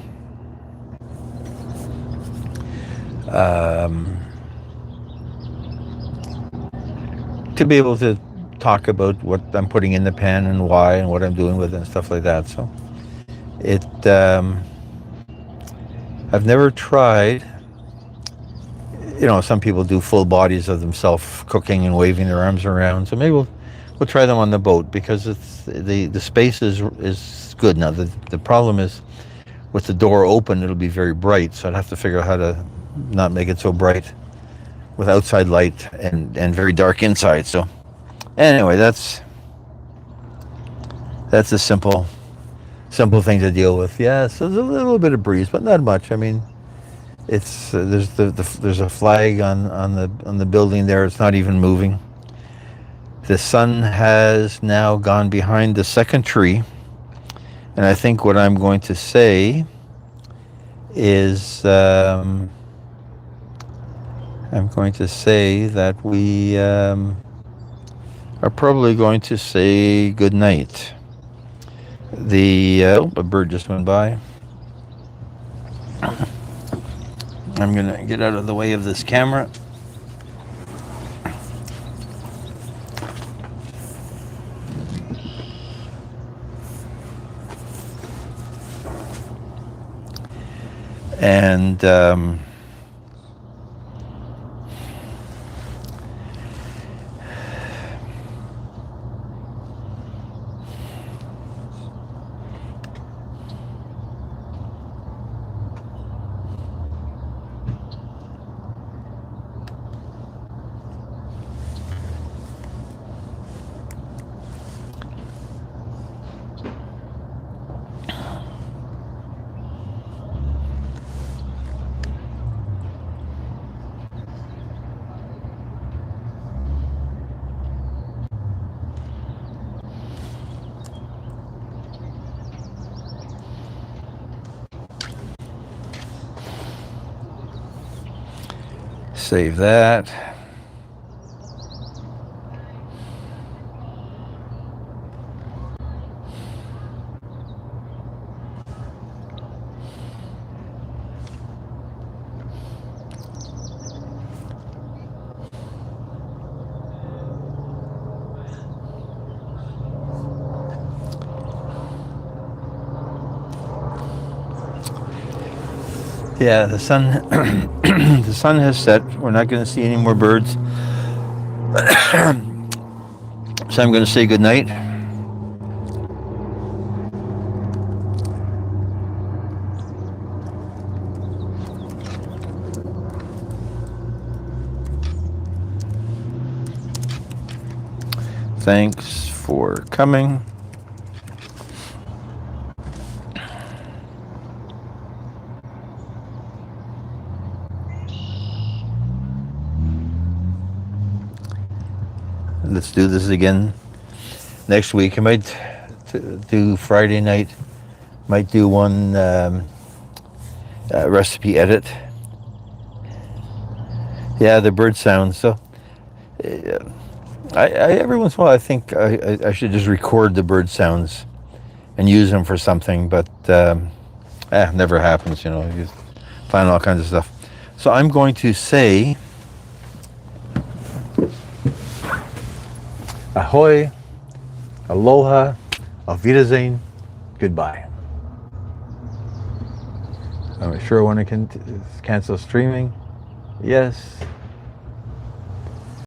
be able to talk about what I'm putting in the pan and why and what I'm doing with it and stuff like that. So I've never tried, some people do full bodies of themselves cooking and waving their arms around. So maybe we'll try them on the boat because it's the space is good. Now the problem is with the door open, it'll be very bright. So I'd have to figure out how to not make it so bright with outside light and very dark inside. So anyway, that's a simple thing to deal with. Yeah, so there's a little bit of breeze, but not much. I mean, it's there's a flag on the building there. It's not even moving. The sun has now gone behind the second tree, and I think what I'm going to say is I'm going to say that we are probably going to say good night. A bird just went by. I'm gonna get out of the way of this camera. And save that. Yeah, the sun the sun has set. We're not going to see any more birds. So I'm going to say goodnight. Thanks for coming. Let's do this again next week. I might do Friday night. Might do one recipe edit. Yeah, the bird sounds. So I every once in a while I think I should just record the bird sounds and use them for something, but never happens. You know, you find all kinds of stuff. So I'm going to say ahoy, aloha, auf Wiedersehen, goodbye. I'm sure when I can cancel streaming. Yes.